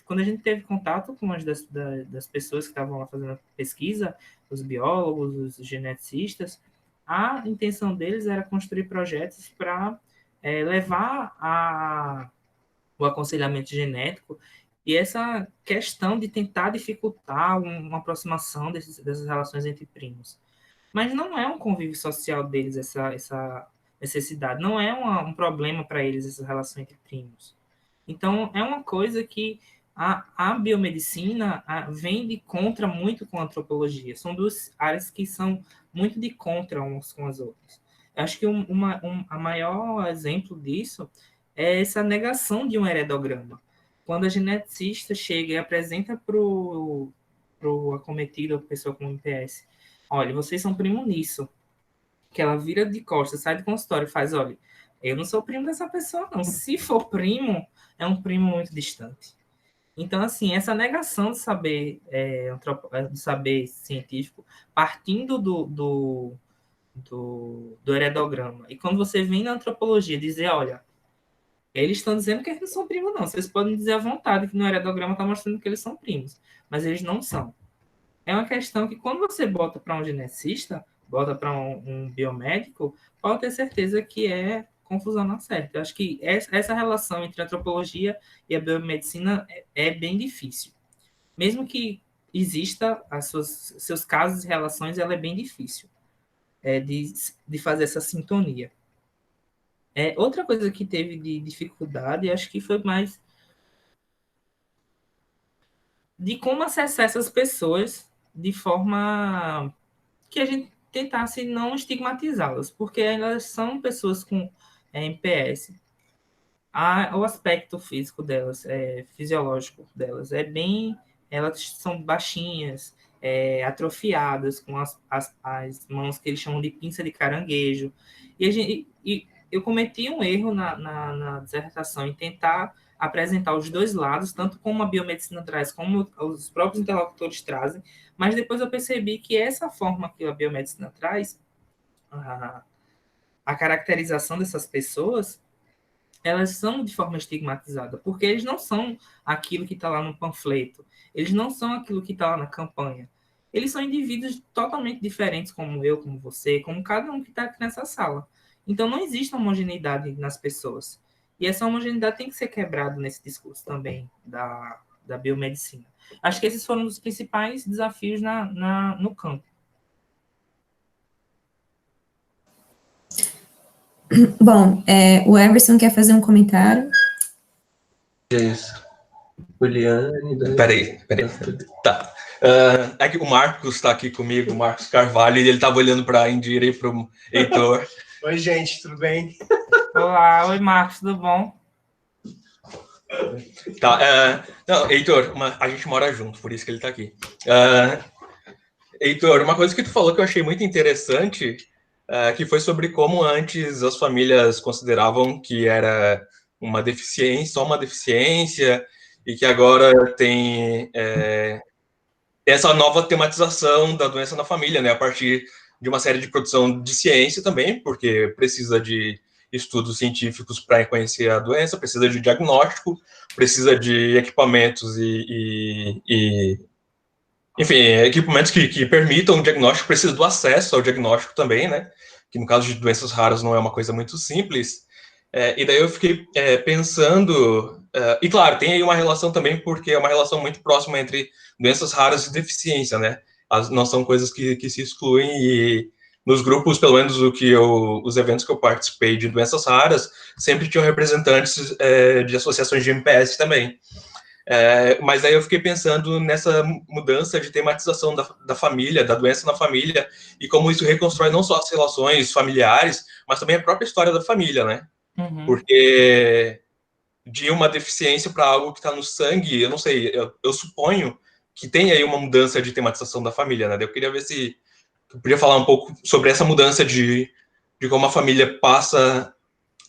quando a gente teve contato com as das pessoas que estavam lá fazendo a pesquisa, os biólogos, os geneticistas, a intenção deles era construir projetos para levar o aconselhamento genético e essa questão de tentar dificultar uma aproximação dessas relações entre primos. Mas não é um convívio social deles essa necessidade, não é um problema para eles essa relação entre primos. Então, é uma coisa que a biomedicina vem de contra muito com a antropologia. São duas áreas que são muito de contra umas com as outras. Eu acho que a maior exemplo disso é essa negação de um heredograma. Quando a geneticista chega e apresenta para o acometido, a pessoa com MPS, olha, vocês são primo nisso, que ela vira de costas, sai do consultório e faz, olha, eu não sou primo dessa pessoa, não. Se for primo, é um primo muito distante. Então, assim, essa negação de saber, do saber científico, partindo do heredograma, e quando você vem na antropologia dizer, olha, eles estão dizendo que eles não são primos, não. Vocês podem dizer à vontade que no heredograma está mostrando que eles são primos, mas eles não são. É uma questão que, quando você bota para um geneticista, bota para um biomédico, pode ter certeza que é confusão na certa. Eu acho que essa relação entre a antropologia e a biomedicina é bem difícil. Mesmo que exista seus casos e relações, ela é bem difícil de fazer essa sintonia. Outra coisa que teve de dificuldade, acho que foi mais de como acessar essas pessoas de forma que a gente tentasse não estigmatizá-las, porque elas são pessoas com MPS. O aspecto físico delas, fisiológico delas, elas são baixinhas, atrofiadas, com as mãos que eles chamam de pinça de caranguejo. E eu cometi um erro na dissertação em tentar apresentar os dois lados, tanto como a biomedicina traz, como os próprios interlocutores trazem, mas depois eu percebi que essa forma que a biomedicina traz, a caracterização dessas pessoas, elas são de forma estigmatizada, porque eles não são aquilo que está lá no panfleto, eles não são aquilo que está lá na campanha. Eles são indivíduos totalmente diferentes, como eu, como você, como cada um que está aqui nessa sala. Então, não existe homogeneidade nas pessoas. E essa homogeneidade tem que ser quebrada nesse discurso também da biomedicina. Acho que esses foram os principais desafios no campo. Bom, o Everson quer fazer um comentário. Isso. Juliane. Peraí. Tá. É que o Marcos está aqui comigo, o Marcos Carvalho, e ele estava olhando para a Indira e para o Heitor. Oi, gente, tudo bem? Olá, oi, Marcos, tudo bom? Tá, não, Heitor, a gente mora junto, por isso que ele está aqui. Heitor, uma coisa que tu falou que eu achei muito interessante, que foi sobre como antes as famílias consideravam que era uma deficiência, só uma deficiência, e que agora tem essa nova tematização da doença na família, né, a partir de uma série de produção de ciência também, porque precisa de estudos científicos para conhecer a doença, precisa de diagnóstico, precisa de equipamentos enfim, equipamentos que permitam o diagnóstico, precisa do acesso ao diagnóstico também, né? Que no caso de doenças raras não é uma coisa muito simples. E daí eu fiquei pensando, e claro, tem aí uma relação também, porque é uma relação muito próxima entre doenças raras e deficiência, né? Não são coisas que se excluem, e nos grupos, pelo menos os eventos que eu participei de doenças raras, sempre tinham representantes de associações de MPS também. Mas aí eu fiquei pensando nessa mudança de tematização da família, da doença na família, e como isso reconstrói não só as relações familiares, mas também a própria história da família, né? Uhum. Porque de uma deficiência para algo que está no sangue, eu não sei, eu suponho que tem aí uma mudança de tematização da família, né? Eu queria ver se eu podia falar um pouco sobre essa mudança de como a família passa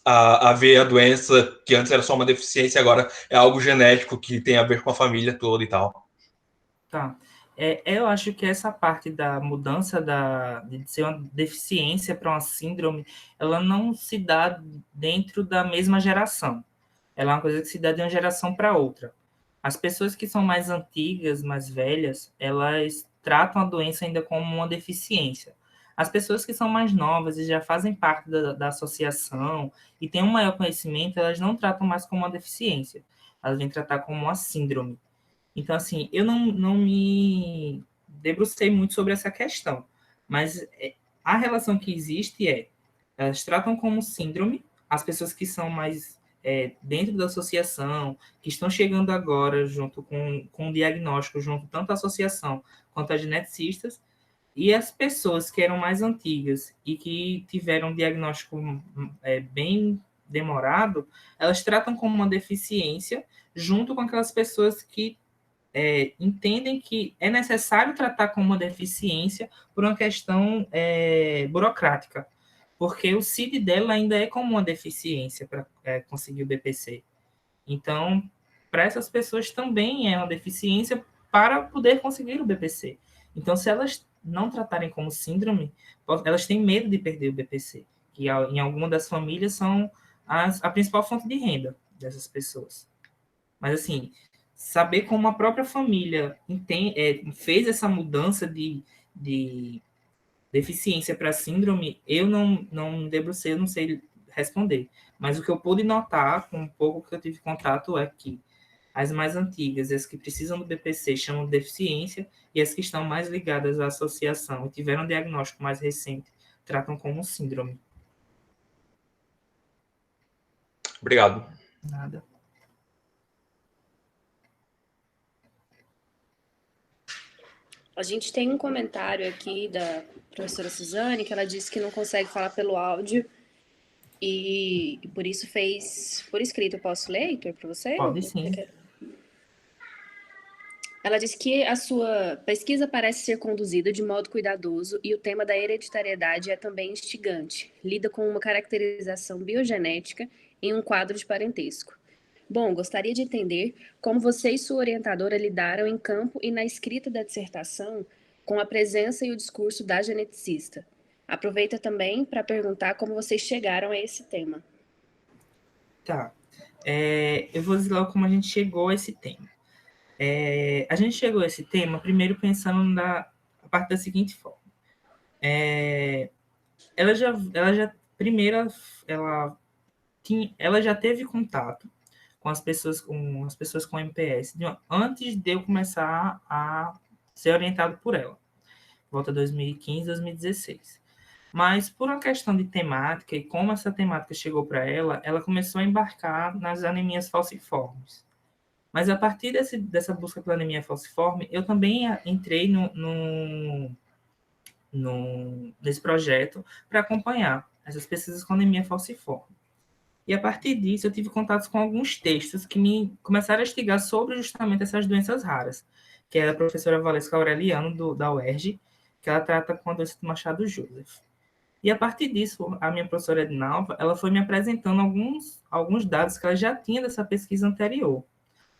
a ver a doença, que antes era só uma deficiência, agora é algo genético que tem a ver com a família toda e tal. Tá. Eu acho que essa parte da mudança de ser uma deficiência para uma síndrome, ela não se dá dentro da mesma geração. Ela é uma coisa que se dá de uma geração para outra. As pessoas que são mais antigas, mais velhas, elas tratam a doença ainda como uma deficiência. As pessoas que são mais novas e já fazem parte da associação e têm um maior conhecimento, elas não tratam mais como uma deficiência. Elas vêm tratar como uma síndrome. Então, assim, eu não me debrucei muito sobre essa questão, mas a relação que existe elas tratam como síndrome as pessoas que são mais dentro da associação, que estão chegando agora junto com o diagnóstico, junto tanto à associação quanto a geneticistas, e as pessoas que eram mais antigas e que tiveram um diagnóstico bem demorado, elas tratam como uma deficiência junto com aquelas pessoas que entendem que é necessário tratar como uma deficiência por uma questão burocrática, porque o CID dela ainda é como uma deficiência para conseguir o BPC. Então, para essas pessoas também é uma deficiência para poder conseguir o BPC. Então, se elas não tratarem como síndrome, elas têm medo de perder o BPC, que em alguma das famílias são a principal fonte de renda dessas pessoas. Mas, assim, saber como a própria família fez essa mudança de deficiência para síndrome, eu não debrucei, eu não sei responder. Mas o que eu pude notar, com um pouco que eu tive contato, é que as mais antigas, as que precisam do BPC, chamam de deficiência, e as que estão mais ligadas à associação e tiveram um diagnóstico mais recente, tratam como síndrome. Obrigado. Nada. A gente tem um comentário aqui da professora Suzane, que ela disse que não consegue falar pelo áudio e por isso fez por escrito. Eu posso ler, Heitor, para você? Pode sim. Ela disse que a sua pesquisa parece ser conduzida de modo cuidadoso e o tema da hereditariedade é também instigante. Lida com uma caracterização biogenética em um quadro de parentesco. Bom, gostaria de entender como você e sua orientadora lidaram em campo e na escrita da dissertação com a presença e o discurso da geneticista. Aproveita também para perguntar como vocês chegaram a esse tema. Tá. Eu vou dizer logo como a gente chegou a esse tema. A gente chegou a esse tema primeiro pensando a parte da seguinte forma. Ela já teve contato com as pessoas com MPS antes de eu começar a ser orientado por ela, volta 2015, 2016. Mas por uma questão de temática e como essa temática chegou para ela começou a embarcar nas anemias falciformes. Mas a partir dessa busca pela anemia falciforme, eu também entrei nesse projeto para acompanhar essas pesquisas com anemia falciforme. E a partir disso, eu tive contatos com alguns textos que me começaram a instigar sobre justamente essas doenças raras, que é a professora Valesca Aureliano, da UERJ, que ela trata com a doença do Machado Joseph. E a partir disso, a minha professora Edinalva, ela foi me apresentando alguns dados que ela já tinha dessa pesquisa anterior.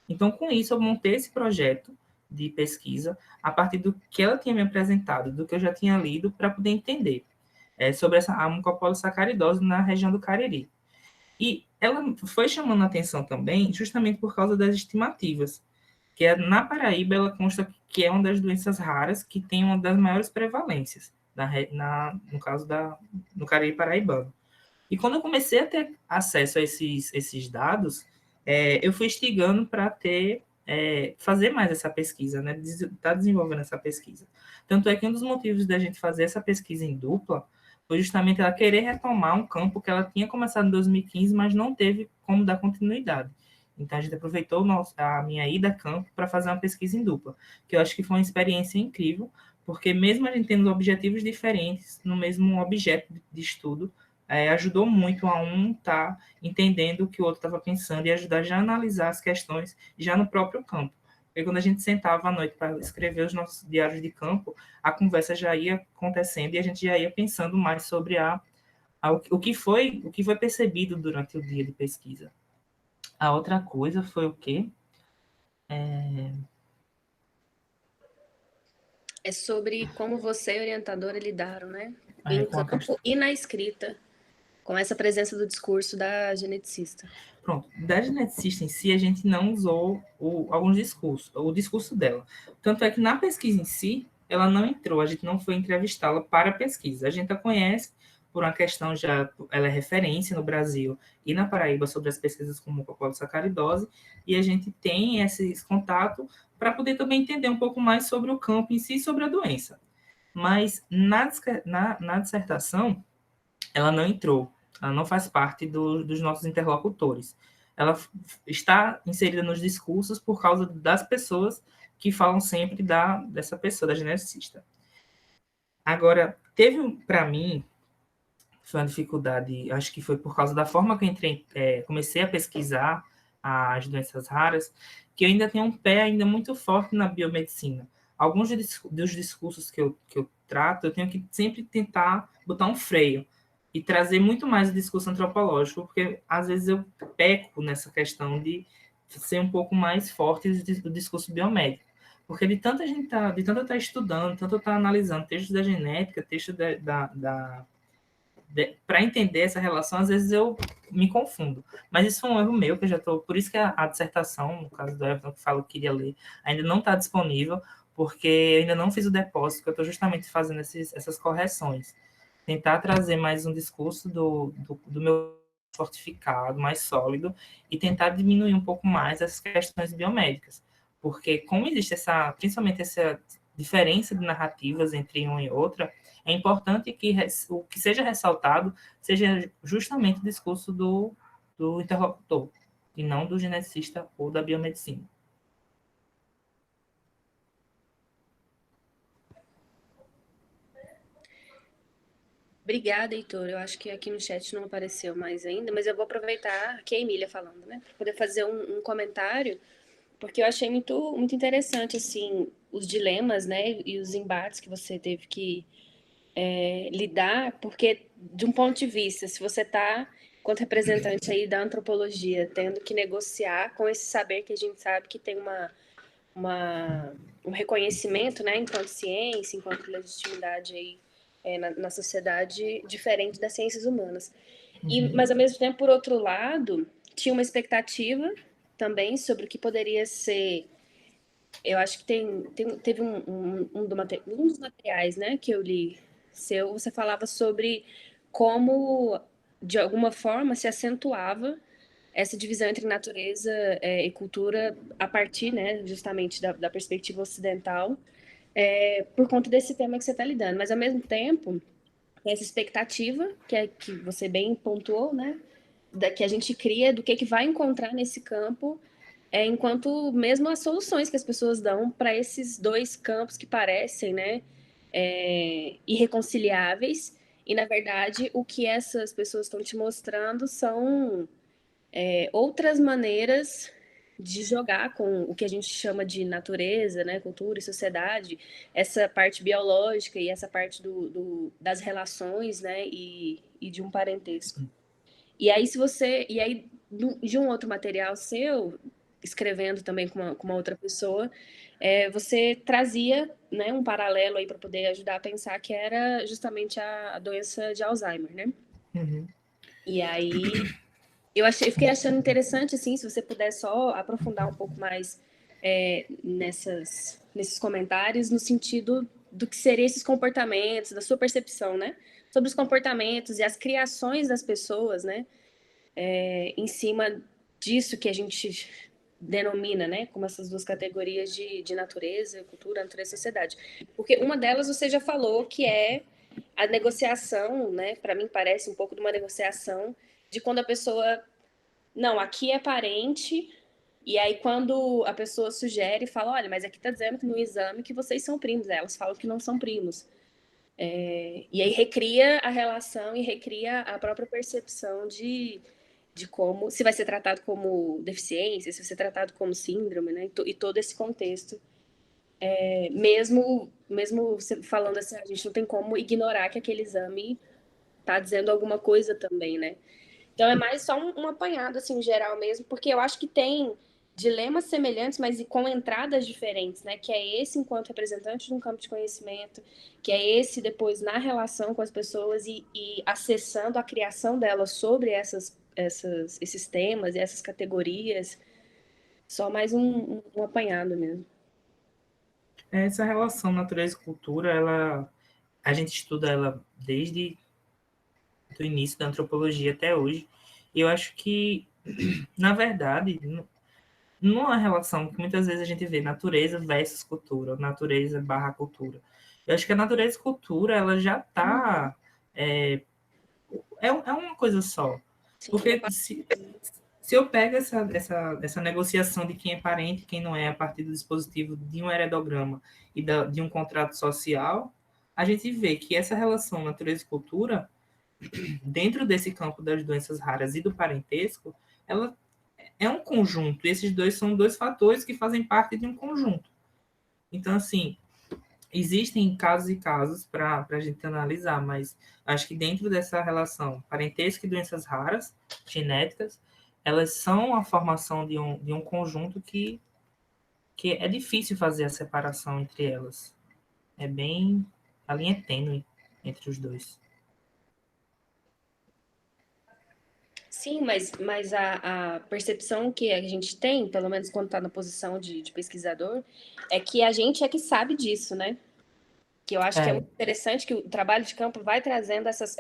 Então, com isso, eu montei esse projeto de pesquisa a partir do que ela tinha me apresentado, do que eu já tinha lido, para poder entender sobre a mucopolissacaridose na região do Cariri. E ela foi chamando a atenção também justamente por causa das estimativas, que na Paraíba ela consta que é uma das doenças raras que tem uma das maiores prevalências, no caso no Cariri paraibano. E quando eu comecei a ter acesso a esses dados, eu fui instigando para fazer mais essa pesquisa, né? Tá desenvolvendo essa pesquisa. Tanto é que um dos motivos da gente fazer essa pesquisa em dupla foi justamente ela querer retomar um campo que ela tinha começado em 2015, mas não teve como dar continuidade. Então, a gente aproveitou a minha ida a campo para fazer uma pesquisa em dupla, que eu acho que foi uma experiência incrível, porque mesmo a gente tendo objetivos diferentes no mesmo objeto de estudo, ajudou muito a um estar entendendo o que o outro estava pensando e ajudar já a analisar as questões já no próprio campo. Porque quando a gente sentava à noite para escrever os nossos diários de campo, a conversa já ia acontecendo e a gente já ia pensando mais sobre o que foi percebido durante o dia de pesquisa. A outra coisa foi o quê? É sobre como você e a orientadora lidaram, né? Em campo e na escrita, com essa presença do discurso da geneticista. Pronto, da geneticista em si, a gente não usou alguns discursos, o discurso dela. Tanto é que na pesquisa em si, ela não entrou, a gente não foi entrevistá-la para a pesquisa. A gente a conhece por uma questão ela é referência no Brasil e na Paraíba sobre as pesquisas com mucopolissacaridose, e a gente tem esse contato para poder também entender um pouco mais sobre o campo em si e sobre a doença. Mas na dissertação, ela não entrou, ela não faz parte dos nossos interlocutores. Ela está inserida nos discursos por causa das pessoas que falam sempre dessa pessoa, da geneticista. Agora, teve, para mim, foi uma dificuldade, acho que foi por causa da forma que eu comecei a pesquisar as doenças raras, que eu ainda tenho um pé ainda muito forte na biomedicina. Alguns dos discursos que eu trato, eu tenho que sempre tentar botar um freio e trazer muito mais o discurso antropológico, porque às vezes eu peco nessa questão de ser um pouco mais forte do discurso biomédico. Porque de tanto eu estar estudando, tanto eu estar analisando textos da genética, textos para entender essa relação, às vezes eu me confundo. Mas isso foi um erro meu, que eu já estou... Por isso que a dissertação, no caso do Everton, que fala que queria ler, ainda não está disponível, porque eu ainda não fiz o depósito, que eu estou justamente fazendo essas correções. Tentar trazer mais um discurso do meu fortificado, mais sólido, e tentar diminuir um pouco mais as questões biomédicas. Porque como existe principalmente essa diferença de narrativas entre uma e outra, é importante que o que seja ressaltado seja justamente o discurso do interlocutor, e não do geneticista ou da biomedicina. Obrigada, Heitor. Eu acho que aqui no chat não apareceu mais ainda, mas eu vou aproveitar que a Emília falando, né, para poder fazer um comentário, porque eu achei muito, muito interessante, assim, os dilemas, né, e os embates que você teve que lidar, porque, de um ponto de vista, se você está, enquanto representante aí da antropologia, tendo que negociar com esse saber que a gente sabe que tem um reconhecimento, né, enquanto ciência, enquanto legitimidade aí, na sociedade diferente das ciências humanas. Mas, ao mesmo tempo, por outro lado, tinha uma expectativa também sobre o que poderia ser... Eu acho que teve um dos materiais, né, que eu li você falava sobre como, de alguma forma, se acentuava essa divisão entre natureza e cultura a partir, né, justamente da perspectiva ocidental, por conta desse tema que você está lidando. Mas, ao mesmo tempo, essa expectativa, que você bem pontuou, né, que a gente cria do que vai encontrar nesse campo, enquanto mesmo as soluções que as pessoas dão para esses dois campos que parecem, né, irreconciliáveis, e, na verdade, o que essas pessoas estão te mostrando são outras maneiras de jogar com o que a gente chama de natureza, né, cultura e sociedade, essa parte biológica e essa parte das relações, né, e de um parentesco. E aí, de um outro material seu, escrevendo também com uma outra pessoa, você trazia, né, um paralelo aí para poder ajudar a pensar que era justamente a doença de Alzheimer, né? Uhum. E aí eu fiquei achando interessante, assim, se você puder só aprofundar um pouco mais nesses comentários, no sentido do que seriam esses comportamentos, da sua percepção, né? Sobre os comportamentos e as criações das pessoas, né? Em cima disso que a gente denomina, né? Como essas duas categorias de natureza, cultura, natureza e sociedade. Porque uma delas você já falou, que é a negociação, né? Para mim parece um pouco de uma negociação de quando a pessoa... Não, aqui é parente... E aí, quando a pessoa sugere, fala, olha, mas aqui está dizendo que no exame que vocês são primos. Aí elas falam que não são primos. E aí recria a relação e recria a própria percepção de como, se vai ser tratado como deficiência, se vai ser tratado como síndrome, né? E todo esse contexto. Mesmo você falando assim, a gente não tem como ignorar que aquele exame está dizendo alguma coisa também, né? Então é mais só um apanhado, assim, geral mesmo, porque eu acho que tem dilemas semelhantes, mas com entradas diferentes, né? Que é esse enquanto representante de um campo de conhecimento, que é esse depois na relação com as pessoas e acessando a criação delas sobre esses temas e essas categorias. Só mais um apanhado mesmo. Essa relação natureza e cultura, a gente estuda ela desde o início da antropologia até hoje. E eu acho que, na verdade, não é uma relação que muitas vezes a gente vê natureza versus cultura, natureza barra cultura. Eu acho que a natureza e cultura, ela já está... É uma coisa só. Porque se eu pego essa negociação de quem é parente e quem não é, a partir do dispositivo de um heredograma e de um contrato social, a gente vê que essa relação natureza e cultura, dentro desse campo das doenças raras e do parentesco, ela é um conjunto. Esses dois são dois fatores que fazem parte de um conjunto. Então, assim, existem casos e casos para a gente analisar, mas acho que dentro dessa relação parentesco e doenças raras, genéticas, elas são a formação de um conjunto que é difícil fazer a separação entre elas. A linha é tênue entre os dois. Sim, mas a percepção que a gente tem, pelo menos quando está na posição de pesquisador, é que a gente é que sabe disso, né? Que eu acho que é muito interessante que o trabalho de campo vai trazendo essas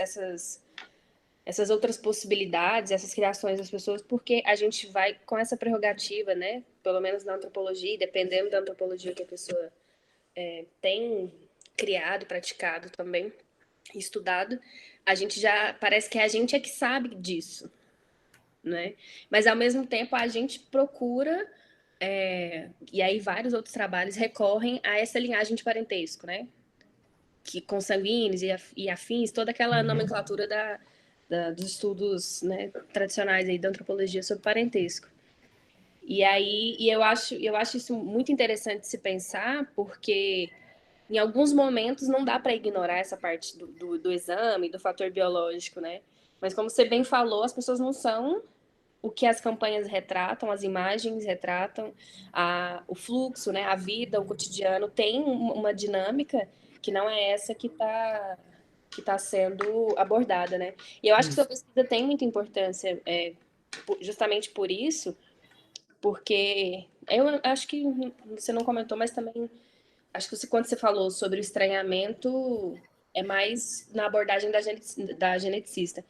outras possibilidades, essas criações das pessoas, porque a gente vai com essa prerrogativa, né? Pelo menos na antropologia, dependendo da antropologia que a pessoa tem criado, praticado também, estudado, a gente já parece que a gente é que sabe disso, né? Mas ao mesmo tempo a gente procura e aí vários outros trabalhos recorrem a essa linhagem de parentesco, né? Que consanguíneos e afins, toda aquela nomenclatura dos estudos, né, tradicionais aí da antropologia sobre parentesco. E aí eu acho isso muito interessante de se pensar, porque em alguns momentos não dá para ignorar essa parte do exame, do fator biológico, né? Mas como você bem falou, as pessoas não são o que as campanhas retratam, as imagens retratam, o fluxo, né, a vida, o cotidiano, tem uma dinâmica que não é essa que está sendo abordada, né? E eu acho que sua pesquisa tem muita importância, justamente por isso, porque eu acho que você não comentou, mas também acho que quando você falou sobre o estranhamento, é mais na abordagem da geneticista.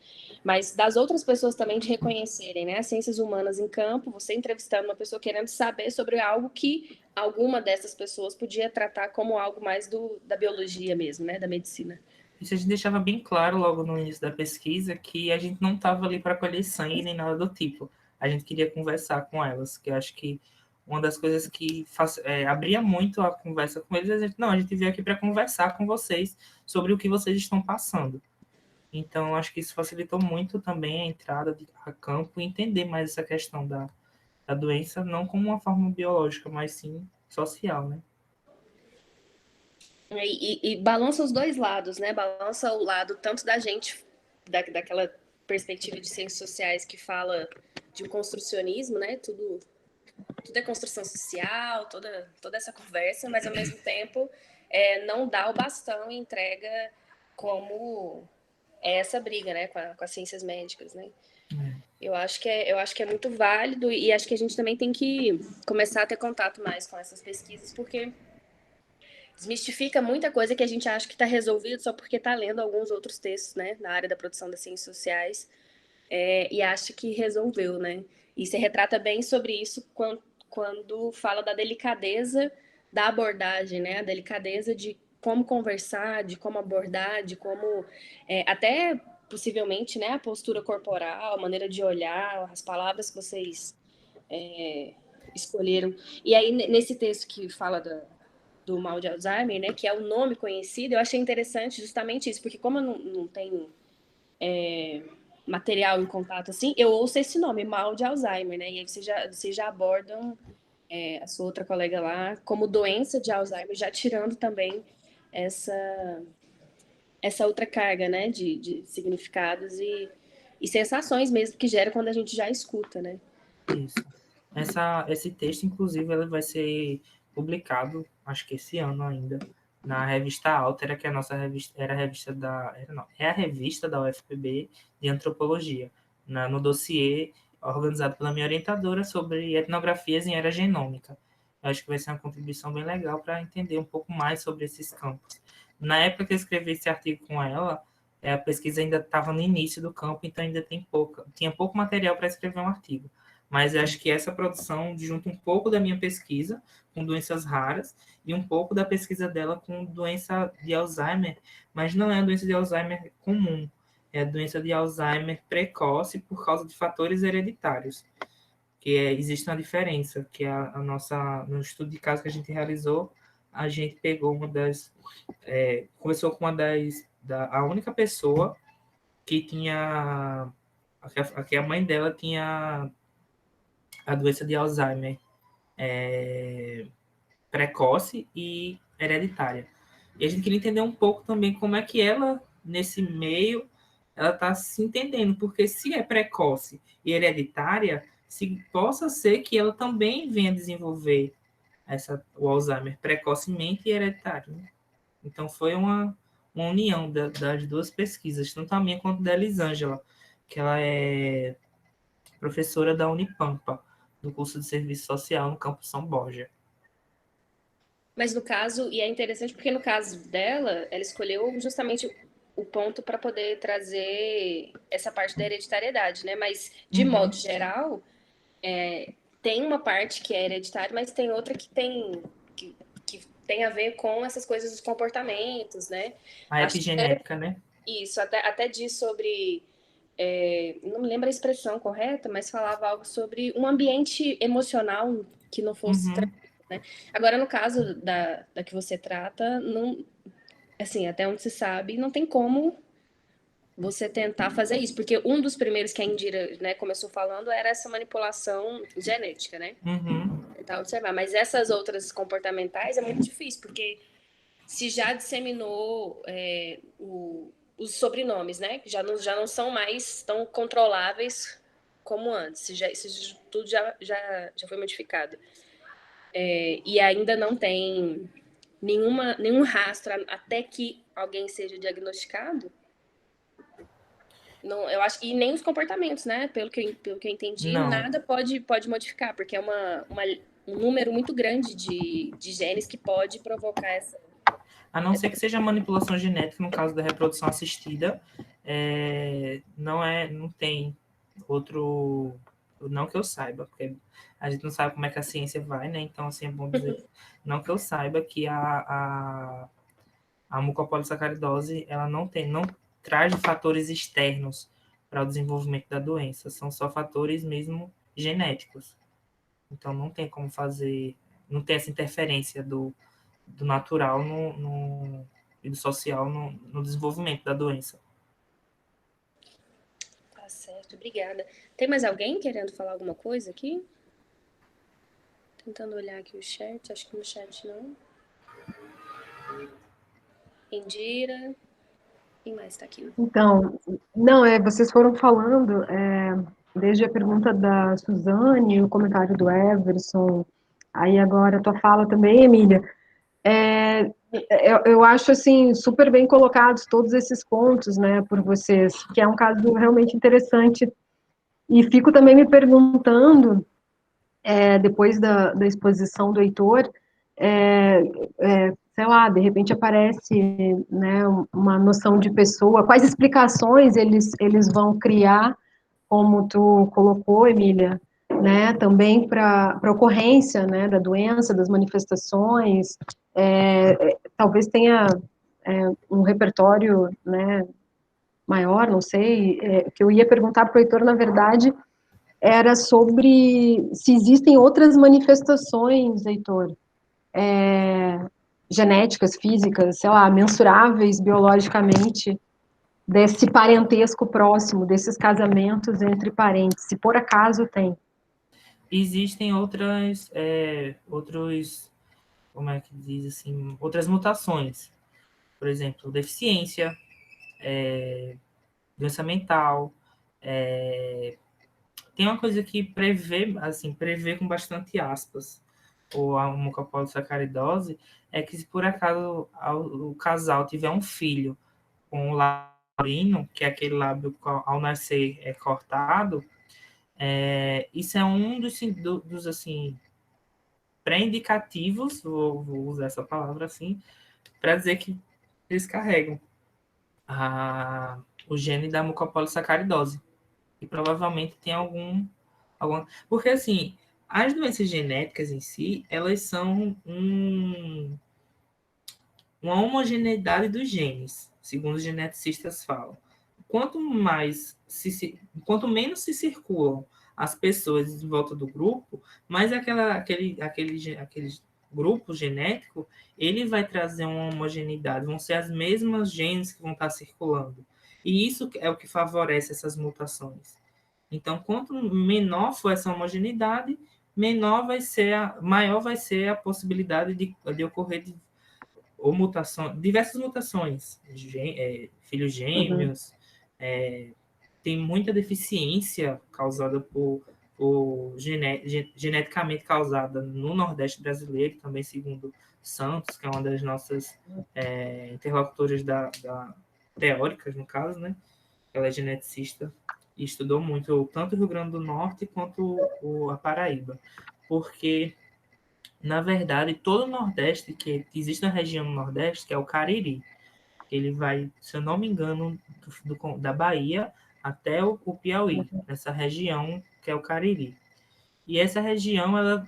Mas das outras pessoas também de reconhecerem, né? As ciências humanas em campo, você entrevistando uma pessoa querendo saber sobre algo que alguma dessas pessoas podia tratar como algo mais da biologia mesmo, né? Da medicina. Isso a gente deixava bem claro logo no início da pesquisa, que a gente não estava ali para colher sangue nem nada do tipo. A gente queria conversar com elas, que eu acho que uma das coisas que abria muito a conversa com eles, a gente veio aqui para conversar com vocês sobre o que vocês estão passando. Então, acho que isso facilitou muito também a entrada a campo e entender mais essa questão da doença, não como uma forma biológica, mas sim social, né? E balança os dois lados, né? Balança o lado tanto da gente, daquela perspectiva de ciências sociais que fala de um construcionismo, né? Tudo tudo é construção social, toda essa conversa, mas ao mesmo tempo não dá o bastão e entrega como essa briga, né, com as ciências médicas, né? Eu acho que é muito válido e acho que a gente também tem que começar a ter contato mais com essas pesquisas, porque desmistifica muita coisa que a gente acha que está resolvido só porque está lendo alguns outros textos, né, na área da produção das ciências sociais, e acha que resolveu, né? E você retrata bem sobre isso quando fala da delicadeza da abordagem, né? A delicadeza de como conversar, de como abordar, de como até possivelmente, né, a postura corporal, a maneira de olhar, as palavras que vocês escolheram. E aí, nesse texto que fala do mal de Alzheimer, né, que é o nome conhecido, eu achei interessante justamente isso, porque como eu não tenho material em contato assim, eu ouço esse nome, mal de Alzheimer, né, e aí vocês já abordam a sua outra colega lá como doença de Alzheimer, já tirando também essa outra carga, né, de significados e sensações mesmo que gera quando a gente já escuta, né? Isso. Esse texto, inclusive, ele vai ser publicado, acho que esse ano ainda, na revista Altera, que é a nossa revista, é a revista da UFPB de antropologia, no dossiê organizado pela minha orientadora sobre etnografias em era genômica. Eu acho que vai ser uma contribuição bem legal para entender um pouco mais sobre esses campos. Na época que eu escrevi esse artigo com ela, a pesquisa ainda estava no início do campo, então ainda tinha pouco material para escrever um artigo. Mas eu acho que essa produção junta um pouco da minha pesquisa com doenças raras e um pouco da pesquisa dela com doença de Alzheimer, mas não é a doença de Alzheimer comum, é a doença de Alzheimer precoce por causa de fatores hereditários, que existe uma diferença, que no estudo de caso que a gente realizou, a gente pegou conversou com a única pessoa que tinha, que a mãe dela tinha a doença de Alzheimer precoce e hereditária. E a gente queria entender um pouco também como é que ela, nesse meio, ela está se entendendo, porque se é precoce e hereditária, se possa ser que ela também venha desenvolver o Alzheimer precocemente e hereditário. Né? Então, foi uma união das duas pesquisas, tanto a minha quanto da Elisângela, que ela é professora da Unipampa, do curso de Serviço Social no campus São Borja. Mas no caso, e é interessante porque no caso dela, ela escolheu justamente o ponto para poder trazer essa parte da hereditariedade, né? Mas, de modo geral, tem uma parte que é hereditária, mas tem outra que tem a ver com essas coisas dos comportamentos, né? A epigenética, né? Isso, até diz sobre... não me lembro a expressão correta, mas falava algo sobre um ambiente emocional que não fosse tranquilo, né? Agora, no caso da que você trata, não, assim, até onde se sabe, não tem como você tentar fazer isso, porque um dos primeiros que a Indira, né, começou falando era essa manipulação genética, né? Tentar observar, mas essas outras comportamentais é muito difícil, porque se já disseminou os sobrenomes, né? Que já não são mais tão controláveis como antes. Isso tudo já foi modificado. E ainda não tem nenhum rastro até que alguém seja diagnosticado. Não, eu acho, e nem os comportamentos, né? Pelo que eu entendi, Não. nada pode modificar, porque é um número muito grande de genes que pode provocar essa. A não ser que seja manipulação genética, no caso da reprodução assistida, não tem outro, não que eu saiba, porque a gente não sabe como é que a ciência vai, né? Então, assim, é bom dizer, não que eu saiba que a mucopolissacaridose, ela não traz fatores externos para o desenvolvimento da doença, são só fatores mesmo genéticos. Então, não tem como fazer, não tem essa interferência do natural e do social no desenvolvimento da doença. Tá certo, obrigada. Tem mais alguém querendo falar alguma coisa aqui? Tentando olhar aqui o chat, acho que no chat não. Indira. Quem mais está aqui? Então, não, vocês foram falando, desde a pergunta da Suzane, o comentário do Everson, aí agora a tua fala também, Emília, eu acho, assim, super bem colocados todos esses pontos, né, por vocês, que é um caso realmente interessante, e fico também me perguntando, depois da exposição do Heitor, sei lá, de repente aparece, né, uma noção de pessoa, quais explicações eles vão criar, como tu colocou, Emília, né, também para a ocorrência, né, da doença, das manifestações, talvez tenha um repertório, né, maior, não sei, que eu ia perguntar para o Heitor, na verdade, era sobre se existem outras manifestações, Heitor, genéticas, físicas, sei lá, mensuráveis biologicamente, desse parentesco próximo, desses casamentos entre parentes, se por acaso tem. Existem como é que diz assim, outras mutações. Por exemplo, deficiência, doença mental. Tem uma coisa que prevê com bastante aspas, ou a mucopolissacaridose, é que se por acaso o casal tiver um filho com o lábio leporino, que é aquele lábio ao nascer é cortado, isso é um dos assim, pré-indicativos, vou usar essa palavra assim, para dizer que eles carregam o gene da mucopolissacaridose. E provavelmente tem algum. Porque, assim, as doenças genéticas em si, elas são uma homogeneidade dos genes, segundo os geneticistas falam. Quanto menos se circulam as pessoas em volta do grupo, mais aquele grupo genético, ele vai trazer uma homogeneidade, vão ser as mesmas genes que vão estar circulando. E isso é o que favorece essas mutações. Então, quanto menor for essa homogeneidade, maior vai ser a possibilidade de ocorrer diversas mutações, filhos gêmeos, tem muita deficiência causada geneticamente causada no Nordeste brasileiro, também segundo Santos, que é uma das nossas interlocutoras teóricas, no caso, né? Ela é geneticista e estudou muito tanto o Rio Grande do Norte quanto a Paraíba, porque na verdade, todo o Nordeste, que existe na região do Nordeste, que é o Cariri, ele vai, se eu não me engano, da Bahia até o Piauí, nessa região que é o Cariri. E essa região, ela,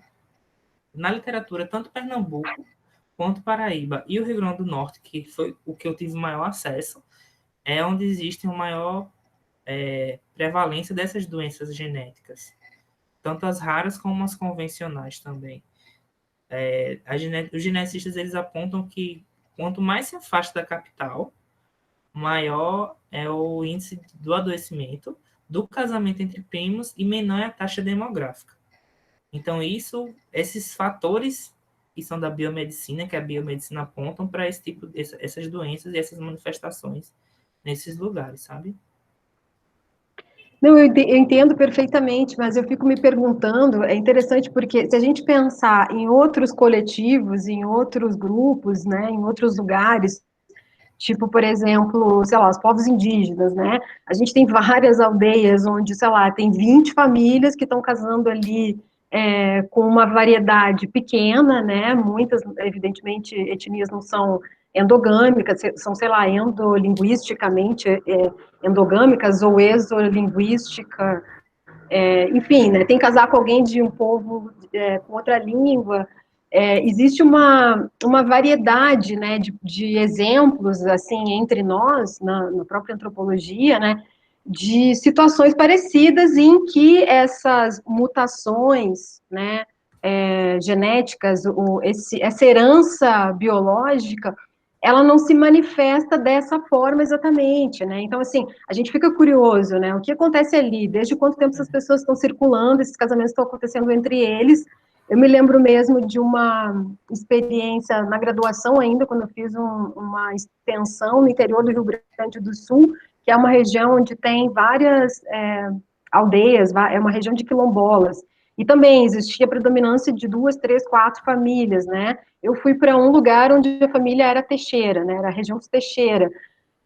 na literatura, tanto Pernambuco quanto Paraíba e o Rio Grande do Norte, que foi o que eu tive maior acesso, é onde existe uma maior prevalência dessas doenças genéticas, tanto as raras como as convencionais também. Os geneticistas eles apontam que quanto mais se afasta da capital, maior é o índice do adoecimento, do casamento entre primos e menor é a taxa demográfica. Então, esses fatores que são da biomedicina, que a biomedicina apontam para essas doenças e essas manifestações nesses lugares, sabe? Não, eu entendo perfeitamente, mas eu fico me perguntando, é interessante porque se a gente pensar em outros coletivos, em outros grupos, né, em outros lugares, tipo, por exemplo, sei lá, os povos indígenas, né, a gente tem várias aldeias onde, sei lá, tem 20 famílias que estão casando ali com uma variedade pequena, né, muitas, evidentemente, etnias não são endogâmicas, são, sei lá, endolinguisticamente endogâmicas ou exolinguística, enfim, né, tem que casar com alguém de um povo com outra língua, existe uma variedade, né, de exemplos, assim, entre nós, na própria antropologia, né, de situações parecidas em que essas mutações, né, genéticas, essa herança biológica, ela não se manifesta dessa forma exatamente, né? Então, assim, a gente fica curioso, né? O que acontece ali? Desde quanto tempo essas pessoas estão circulando, esses casamentos estão acontecendo entre eles? Eu me lembro mesmo de uma experiência na graduação ainda, quando eu fiz uma extensão no interior do Rio Grande do Sul, que é uma região onde tem várias aldeias, é uma região de quilombolas, e também existia predominância de 2, 3, 4 famílias, né? Eu fui para um lugar onde a família era Teixeira, né? Era a região de Teixeira.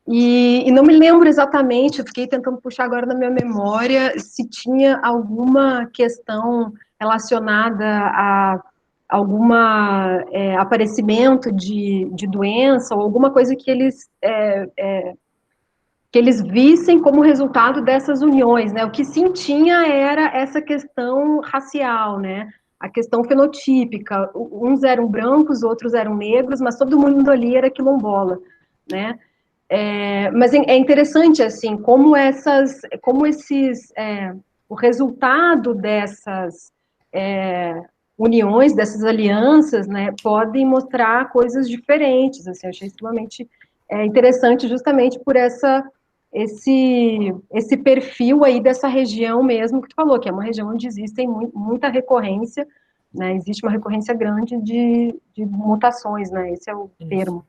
E não me lembro exatamente, eu fiquei tentando puxar agora na minha memória se tinha alguma questão relacionada a alguma aparecimento de doença ou alguma coisa que eles vissem como resultado dessas uniões, né? O que sim tinha era essa questão racial, né? A questão fenotípica. Uns eram brancos, outros eram negros, mas todo mundo ali era quilombola, né? Mas é interessante, assim, como o resultado dessas uniões, dessas alianças, né, podem mostrar coisas diferentes, assim, eu achei extremamente interessante justamente por esse perfil aí dessa região mesmo que tu falou, que é uma região onde existem muita recorrência, né, existe uma recorrência grande de mutações, né, esse é o termo.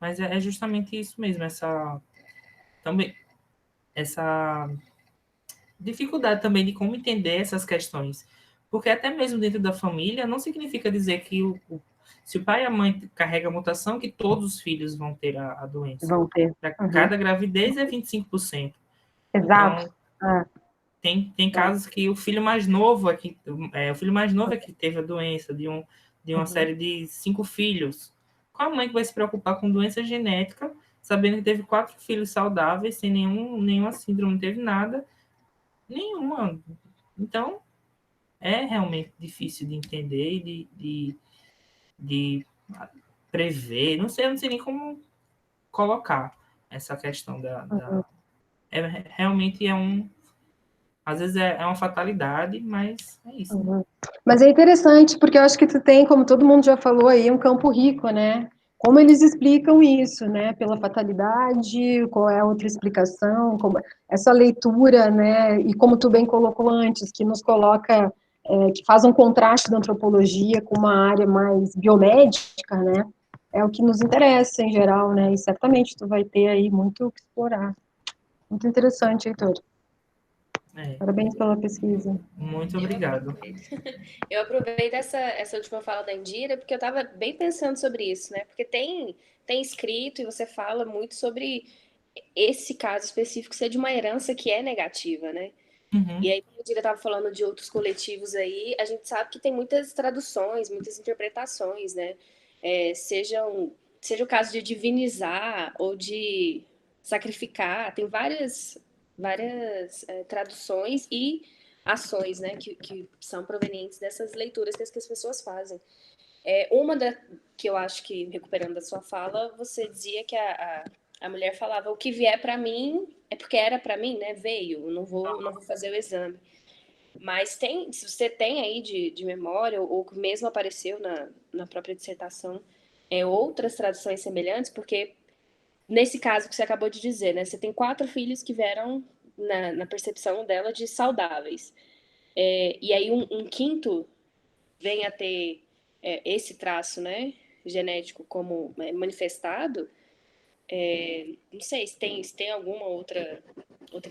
Mas é justamente isso mesmo, essa dificuldade também de como entender essas questões. Porque até mesmo dentro da família, não significa dizer que se o pai e a mãe carregam a mutação, que todos os filhos vão ter a doença. Vão ter. Para cada gravidez é 25%. Exato. Então, tem casos que o filho mais novo é que teve a doença, de uma série de 5 filhos. Qual a mãe que vai se preocupar com doença genética, sabendo que teve 4 filhos saudáveis, sem nenhuma síndrome, não teve nada, nenhuma. Então, é realmente difícil de entender e de prever. Não sei nem como colocar essa questão realmente às vezes é uma fatalidade, mas é isso. Uhum. Mas é interessante, porque eu acho que tu tem, como todo mundo já falou aí, um campo rico, né? Como eles explicam isso, né? Pela fatalidade, qual é a outra explicação, essa leitura, né? E como tu bem colocou antes, que nos coloca, que faz um contraste da antropologia com uma área mais biomédica, né? É o que nos interessa em geral, né? E certamente tu vai ter aí muito o que explorar. Muito interessante, Heitor. Parabéns pela pesquisa. Muito obrigado. Eu aproveito essa última fala da Indira, porque eu estava bem pensando sobre isso, né? Porque tem escrito e você fala muito sobre esse caso específico ser de uma herança que é negativa, né? Uhum. E aí, como a Indira estava falando de outros coletivos aí, a gente sabe que tem muitas traduções, muitas interpretações, né? Seja o caso de divinizar ou de sacrificar, tem várias traduções e ações, né, que são provenientes dessas leituras que as pessoas fazem. Que eu acho que, recuperando da sua fala, você dizia que a mulher falava, o que vier para mim é porque era para mim, né, veio, não vou fazer o exame. Mas se você tem aí de memória, ou mesmo apareceu na própria dissertação, outras traduções semelhantes, porque nesse caso que você acabou de dizer, né, você tem 4 filhos que vieram, na percepção dela, de saudáveis. E aí um quinto vem a ter esse traço, né, genético como manifestado. Não sei se tem alguma outra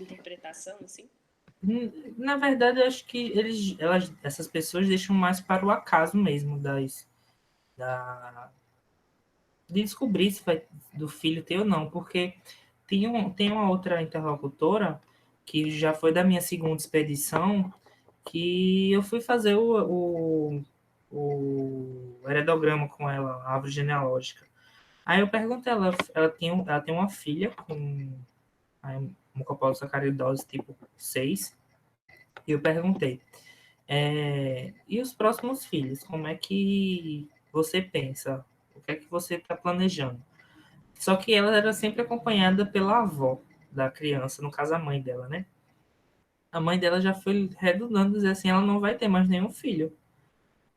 interpretação, assim? Na verdade, eu acho que essas pessoas deixam mais para o acaso mesmo de descobrir se vai do filho ter ou não, porque tem uma outra interlocutora que já foi da minha segunda expedição, que eu fui fazer o heredograma com ela, a árvore genealógica. Aí eu perguntei ela tem uma filha com mucopolissacaridose tipo 6, e eu perguntei, e os próximos filhos, como é que você pensa? O que é que você está planejando? Só que ela era sempre acompanhada pela avó da criança, no caso a mãe dela, né? A mãe dela já foi redundando, dizer assim, ela não vai ter mais nenhum filho,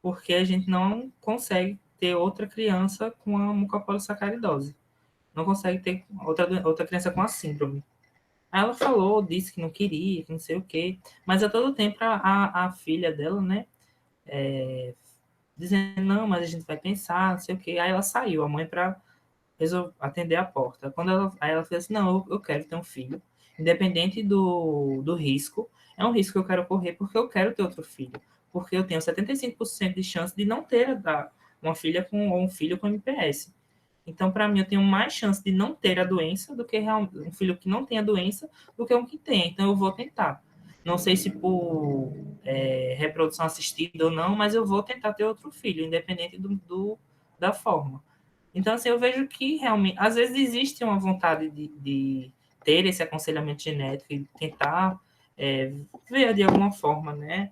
porque a gente não consegue ter outra criança com a mucopolissacaridose. Não consegue ter outra criança com a síndrome. Aí ela falou, disse que não queria, que não sei o quê, mas a todo tempo a filha dela, né, dizendo, não, mas a gente vai pensar, não sei o quê. Aí ela saiu, a mãe, para atender a porta. Aí ela fez assim, não, eu quero ter um filho. Independente do risco, é um risco que eu quero correr porque eu quero ter outro filho. Porque eu tenho 75% de chance de não ter uma filha ou um filho com MPS. Então, para mim, eu tenho mais chance de não ter a doença do que um filho que não tem a doença do que um que tem. Então, eu vou tentar. Não sei se por reprodução assistida ou não, mas eu vou tentar ter outro filho, independente da forma. Então, assim, eu vejo que realmente, às vezes existe uma vontade de ter esse aconselhamento genético e tentar ver de alguma forma, né,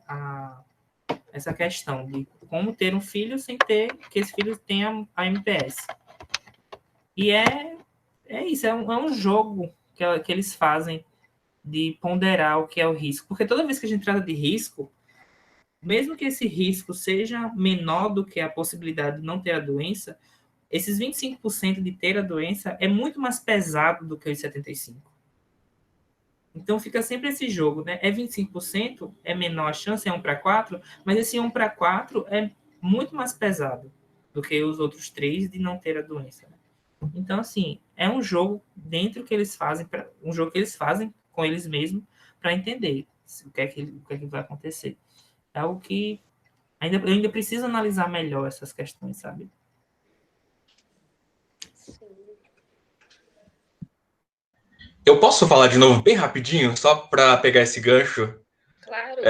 essa questão de como ter um filho sem ter que esse filho tenha a MPS. E é isso, é um jogo que eles fazem de ponderar o que é o risco. Porque toda vez que a gente trata de risco, mesmo que esse risco seja menor do que a possibilidade de não ter a doença, esses 25% de ter a doença é muito mais pesado do que os 75%. Então fica sempre esse jogo, né? É 25%, é menor a chance, é 1 para 4, mas esse 1 para 4 é muito mais pesado do que os outros 3 de não ter a doença. Né? Então, assim, é um jogo dentro que eles fazem, um jogo que eles fazem com eles mesmos para entender o que é que vai acontecer. É algo que eu ainda preciso analisar melhor essas questões, sabe? Eu posso falar de novo bem rapidinho, só para pegar esse gancho? Claro.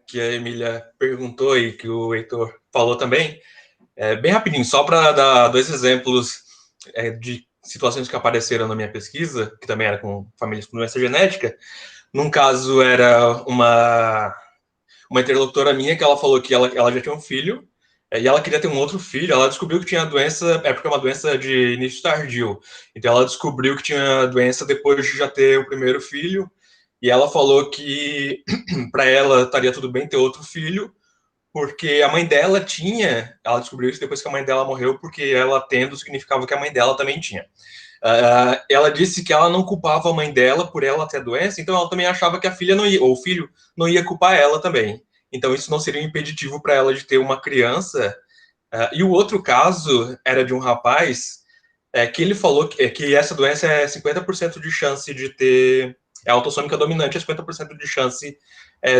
Que a Emília perguntou e que o Heitor falou também. Bem rapidinho, só para dar 2 exemplos de situações que apareceram na minha pesquisa, que também era com famílias com doença genética. Num caso, era uma interlocutora minha que ela falou que ela já tinha um filho, e ela queria ter um outro filho. Ela descobriu que tinha a doença, porque é uma doença de início tardio. Então, ela descobriu que tinha a doença depois de já ter o primeiro filho, e ela falou que para ela estaria tudo bem ter outro filho, porque a mãe dela ela descobriu isso depois que a mãe dela morreu, porque ela tendo significava que a mãe dela também tinha. Ela disse que ela não culpava a mãe dela por ela ter a doença, então ela também achava que a filha não ia, ou o filho não ia culpar ela também. Então isso não seria um impeditivo para ela de ter uma criança. E o outro caso era de um rapaz que ele falou que essa doença é 50% de chance de ter. É autossômica dominante, é 50% de chance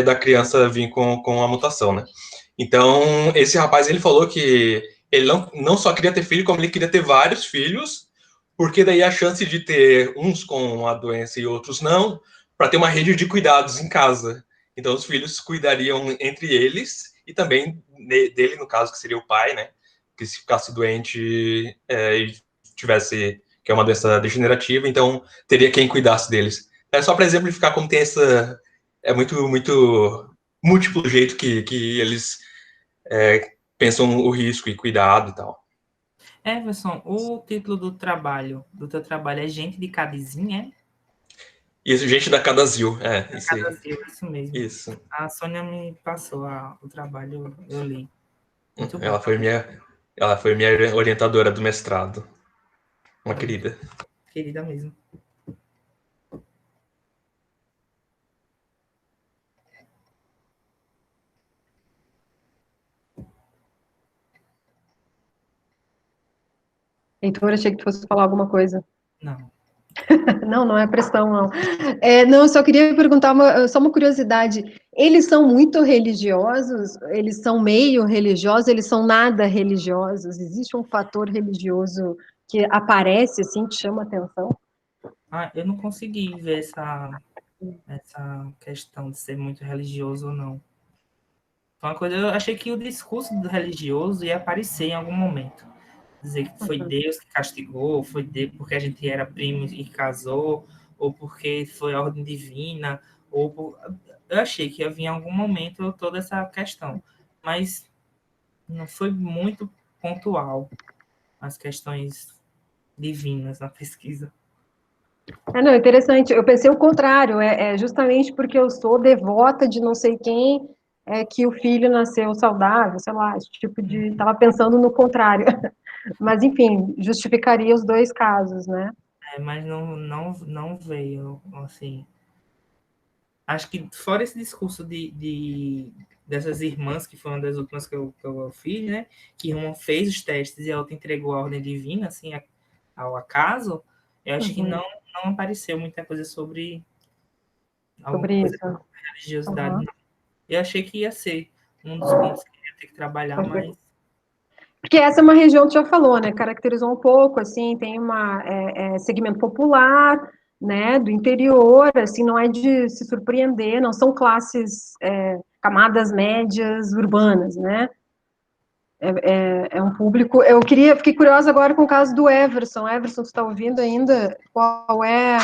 da criança vir com a mutação, né? Então, esse rapaz, ele falou que ele não só queria ter filho, como ele queria ter vários filhos, porque daí a chance de ter uns com a doença e outros não, para ter uma rede de cuidados em casa. Então, os filhos cuidariam entre eles e também dele, no caso, que seria o pai, né? Que se ficasse doente e tivesse, que é uma doença degenerativa, então teria quem cuidasse deles. É só para exemplificar como tem essa. É muito, muito múltiplo jeito que eles pensam o risco e cuidado e tal. Everson, o título do teu trabalho é Gente de Cadizinha, é? Isso, gente da Cadazil, isso aí. Cadazil, isso mesmo. Isso. A Sônia me passou o trabalho, eu li. Muito bom. Ela foi minha orientadora do mestrado. Uma querida. Querida mesmo. Heitor, achei que tu fosse falar alguma coisa. Não. Não é pressão, não. Não, eu só queria perguntar só uma curiosidade. Eles são muito religiosos? Eles são meio religiosos? Eles são nada religiosos? Existe um fator religioso que aparece, assim, que chama atenção? Eu não consegui ver essa questão de ser muito religioso ou não. Foi uma coisa, eu achei que o discurso do religioso ia aparecer em algum momento. Dizer que foi Deus que castigou, foi Deus porque a gente era primo e casou, ou porque foi a ordem divina, eu achei que ia vir em algum momento toda essa questão, mas não foi muito pontual as questões divinas na pesquisa. Não, interessante. Eu pensei o contrário, justamente porque eu sou devota de não sei quem, que o filho nasceu saudável, sei lá, esse tipo de... Estava pensando no contrário. Mas, enfim, justificaria os 2 casos, né? Mas não veio, assim... Acho que fora esse discurso dessas irmãs, que foi uma das últimas que eu fiz, né? Que uma fez os testes e a outra entregou a ordem divina, assim, ao acaso, eu acho que não apareceu muita coisa sobre alguma sobre coisa isso. de religiosidade, Uhum. não. Eu achei que ia ser um dos pontos que ia ter que trabalhar, mas Porque essa é uma região, tu já falou, né? Caracterizou um pouco, assim, tem uma segmento popular, né? Do interior, assim, não é de se surpreender, não são classes, camadas médias urbanas, né? É um público. Fiquei curiosa agora com o caso do Everson. Everson, tu está ouvindo ainda? Qual é?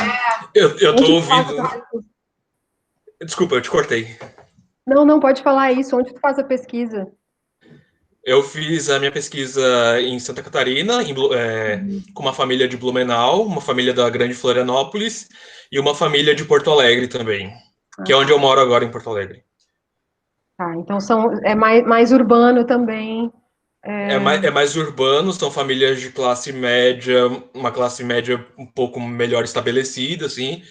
Eu tô Onde tu faz ouvindo. a... Desculpa, eu te cortei. Não, não pode falar isso. Onde tu faz a pesquisa? Eu fiz a minha pesquisa em Santa Catarina, com uma família de Blumenau, uma família da Grande Florianópolis e uma família de Porto Alegre também, que é onde eu moro agora, em Porto Alegre. Tá, então é mais urbano também. É mais urbano, são famílias de classe média, uma classe média um pouco melhor estabelecida, assim.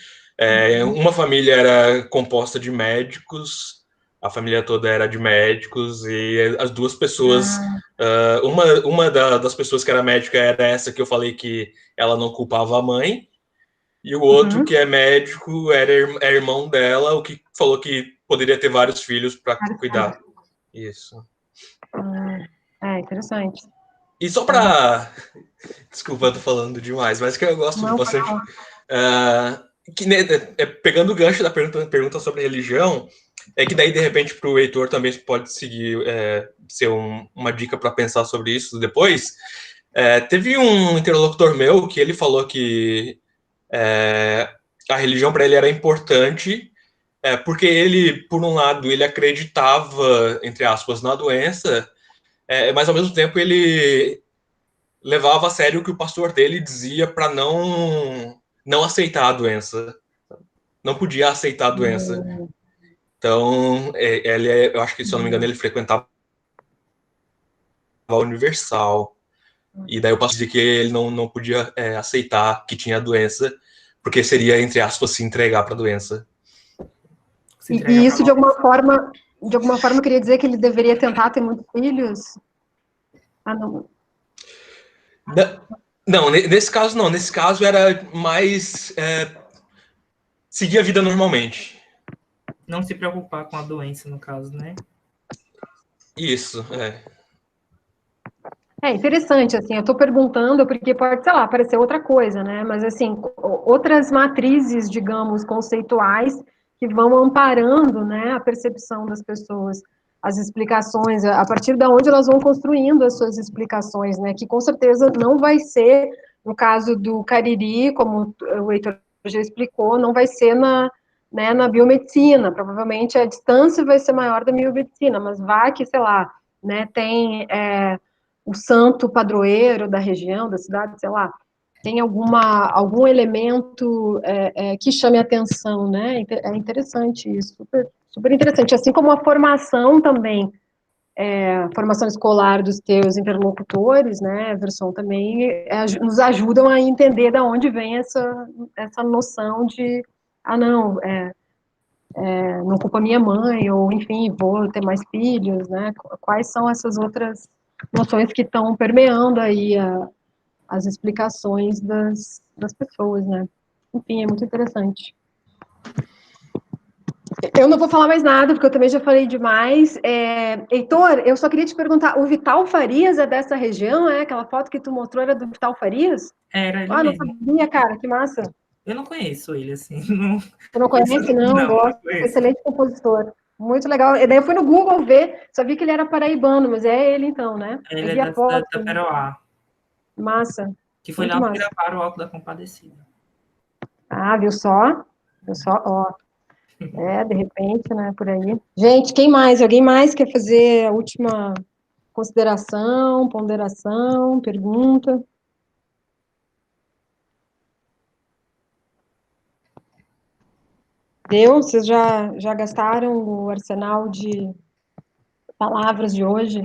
Uma família era composta de médicos, a família toda era de médicos, e as duas pessoas, das pessoas que era médica era essa que eu falei que ela não culpava a mãe, e o outro que é médico é irmão dela, o que falou que poderia ter vários filhos para cuidar. Isso. Interessante. E só para... Desculpa, eu tô falando demais, mas que eu gosto Não, bastante. Pegando o gancho da pergunta sobre religião, é que daí, de repente, para o Heitor também pode seguir, ser uma dica para pensar sobre isso depois. Teve um interlocutor meu que ele falou que a religião para ele era importante, porque ele, por um lado, ele acreditava, entre aspas, na doença, mas ao mesmo tempo ele levava a sério o que o pastor dele dizia para não aceitar a doença. Não podia aceitar a doença. Então, eu acho que, se eu não me engano, ele frequentava a Universal. E daí eu posso dizer que ele não podia aceitar que tinha a doença, porque seria, entre aspas, se entregar para a doença. E isso, de alguma forma, queria dizer que ele deveria tentar ter muitos filhos? Ah, não. Não, nesse caso não. Nesse caso era mais seguir a vida normalmente. não se preocupar com a doença, no caso, né? Isso, É interessante, assim, eu estou perguntando porque pode, sei lá, parecer outra coisa, né? Mas, assim, outras matrizes, digamos, conceituais que vão amparando, né, a percepção das pessoas, as explicações, a partir de onde elas vão construindo as suas explicações, né? Que com certeza não vai ser, no caso do Cariri, como o Heitor já explicou, não vai ser na biomedicina, provavelmente a distância vai ser maior da biomedicina, mas vai que, sei lá, né, tem o santo padroeiro da região, da cidade, sei lá, tem algum elemento que chame a atenção, né? É interessante isso, super, super interessante. Assim como a formação também, formação escolar dos teus interlocutores, né, Everson, também nos ajudam a entender de onde vem essa noção de, não, não culpa minha mãe, ou enfim, vou ter mais filhos, né? Quais são essas outras noções que estão permeando aí as explicações das pessoas, né? Enfim, é muito interessante. Eu não vou falar mais nada, porque eu também já falei demais. Heitor, eu só queria te perguntar, o Vital Farias é dessa região, é? Aquela foto que tu mostrou era do Vital Farias? Era ele não mesmo. sabia, cara, que massa. Eu não conheço ele, assim. Não... Você não conhece, não? Não, Gosto. não conheço. Excelente compositor. Muito legal. E daí eu fui no Google ver, só vi que ele era paraibano, mas é ele então, né? Ele Eu é vi a foto. da Peroá. Massa. Que foi muito lá onde massa. gravaram o Alto da Compadecida. Ah, viu só? Viu só? Ó. De repente, né, por aí. Gente, quem mais? Alguém mais quer fazer a última consideração, ponderação, pergunta? Deu? Vocês já gastaram o arsenal de palavras de hoje?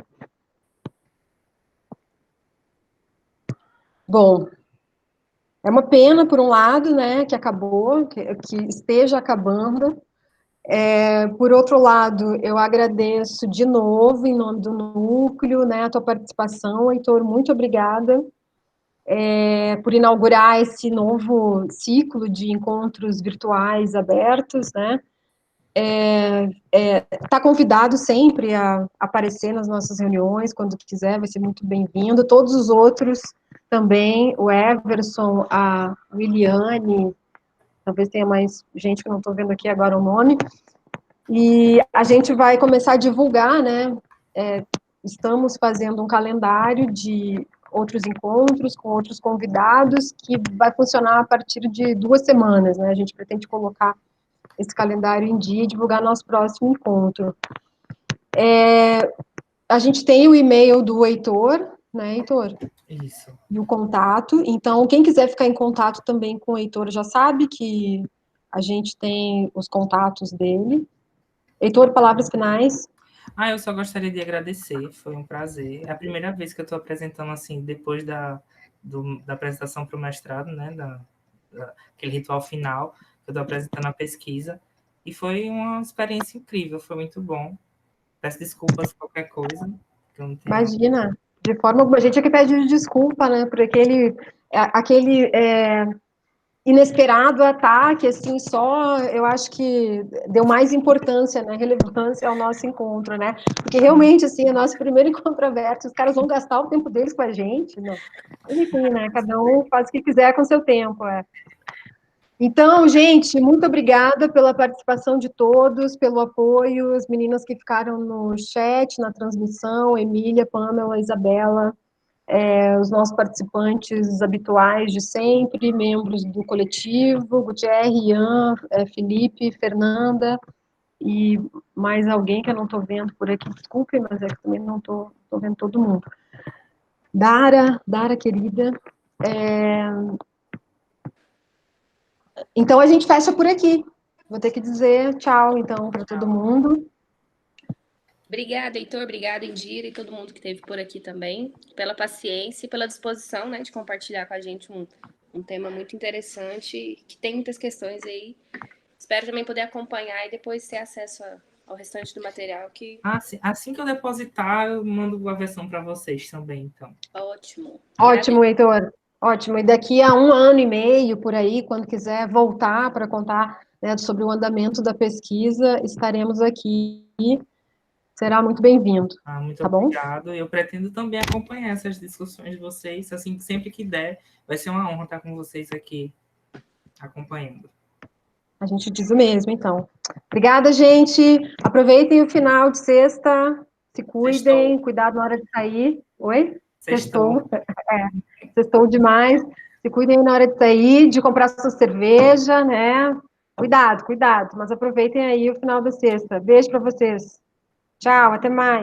Bom, é uma pena, por um lado, né, que acabou, que esteja acabando. Por outro lado, eu agradeço de novo, em nome do Núcleo, né, a tua participação, Heitor, muito obrigada por inaugurar esse novo ciclo de encontros virtuais abertos, né, Está convidado sempre a aparecer nas nossas reuniões, quando quiser, vai ser muito bem-vindo. Todos os outros também, o Everson, a Williane, talvez tenha mais gente que eu não estou vendo aqui agora o nome, e a gente vai começar a divulgar, né? Estamos fazendo um calendário de outros encontros com outros convidados, que vai funcionar a partir de 2 semanas, né? A gente pretende colocar esse calendário em dia e divulgar nosso próximo encontro. A gente tem o e-mail do Heitor, né, Heitor? Isso. E o contato. Então, quem quiser ficar em contato também com o Heitor já sabe que a gente tem os contatos dele. Heitor, palavras finais. Eu só gostaria de agradecer, foi um prazer. É a primeira vez que eu estou apresentando, assim, depois da apresentação para o mestrado, né, aquele ritual final, que eu estou apresentando a pesquisa, e foi uma experiência incrível, foi muito bom. Peço desculpas por qualquer coisa. Que eu não tenho... Imagina, de forma alguma, a gente é que pede desculpa, né, por aquele inesperado ataque, assim, só, eu acho que deu mais importância, né, relevância ao nosso encontro, né, porque realmente, assim, é nosso primeiro encontro aberto, os caras vão gastar o tempo deles com a gente, não, enfim, né, cada um faz o que quiser com o seu tempo, Então, gente, muito obrigada pela participação de todos, pelo apoio, as meninas que ficaram no chat, na transmissão, Emília, Pamela, Isabela, os nossos participantes habituais de sempre, membros do coletivo, Gutierre, Ian, Felipe, Fernanda, e mais alguém que eu não estou vendo por aqui, desculpe, mas é que também não estou vendo todo mundo. Dara, querida. Então, a gente fecha por aqui. Vou ter que dizer tchau, então, para todo mundo. Obrigada, Heitor, obrigada, Indira, e todo mundo que esteve por aqui também, pela paciência e pela disposição, né, de compartilhar com a gente um tema muito interessante, que tem muitas questões aí. Espero também poder acompanhar e depois ter acesso ao restante do material. Assim que eu depositar, eu mando a versão para vocês também, então. Ótimo. Ótimo, Heitor. Ótimo. E daqui a 1 ano e meio, por aí, quando quiser voltar para contar, né, sobre o andamento da pesquisa, estaremos aqui. Será muito bem-vindo. Muito tá bom? obrigado. Eu pretendo também acompanhar essas discussões de vocês, assim, sempre que der. Vai ser uma honra estar com vocês aqui, acompanhando. A gente diz o mesmo, então. Obrigada, gente. Aproveitem o final de sexta. Se cuidem. Sextou. Cuidado na hora de sair. Oi? Sextou. Sextou demais. Se cuidem na hora de sair, de comprar sua cerveja, né? Cuidado. Mas aproveitem aí o final da sexta. Beijo para vocês. Tchau, até mais.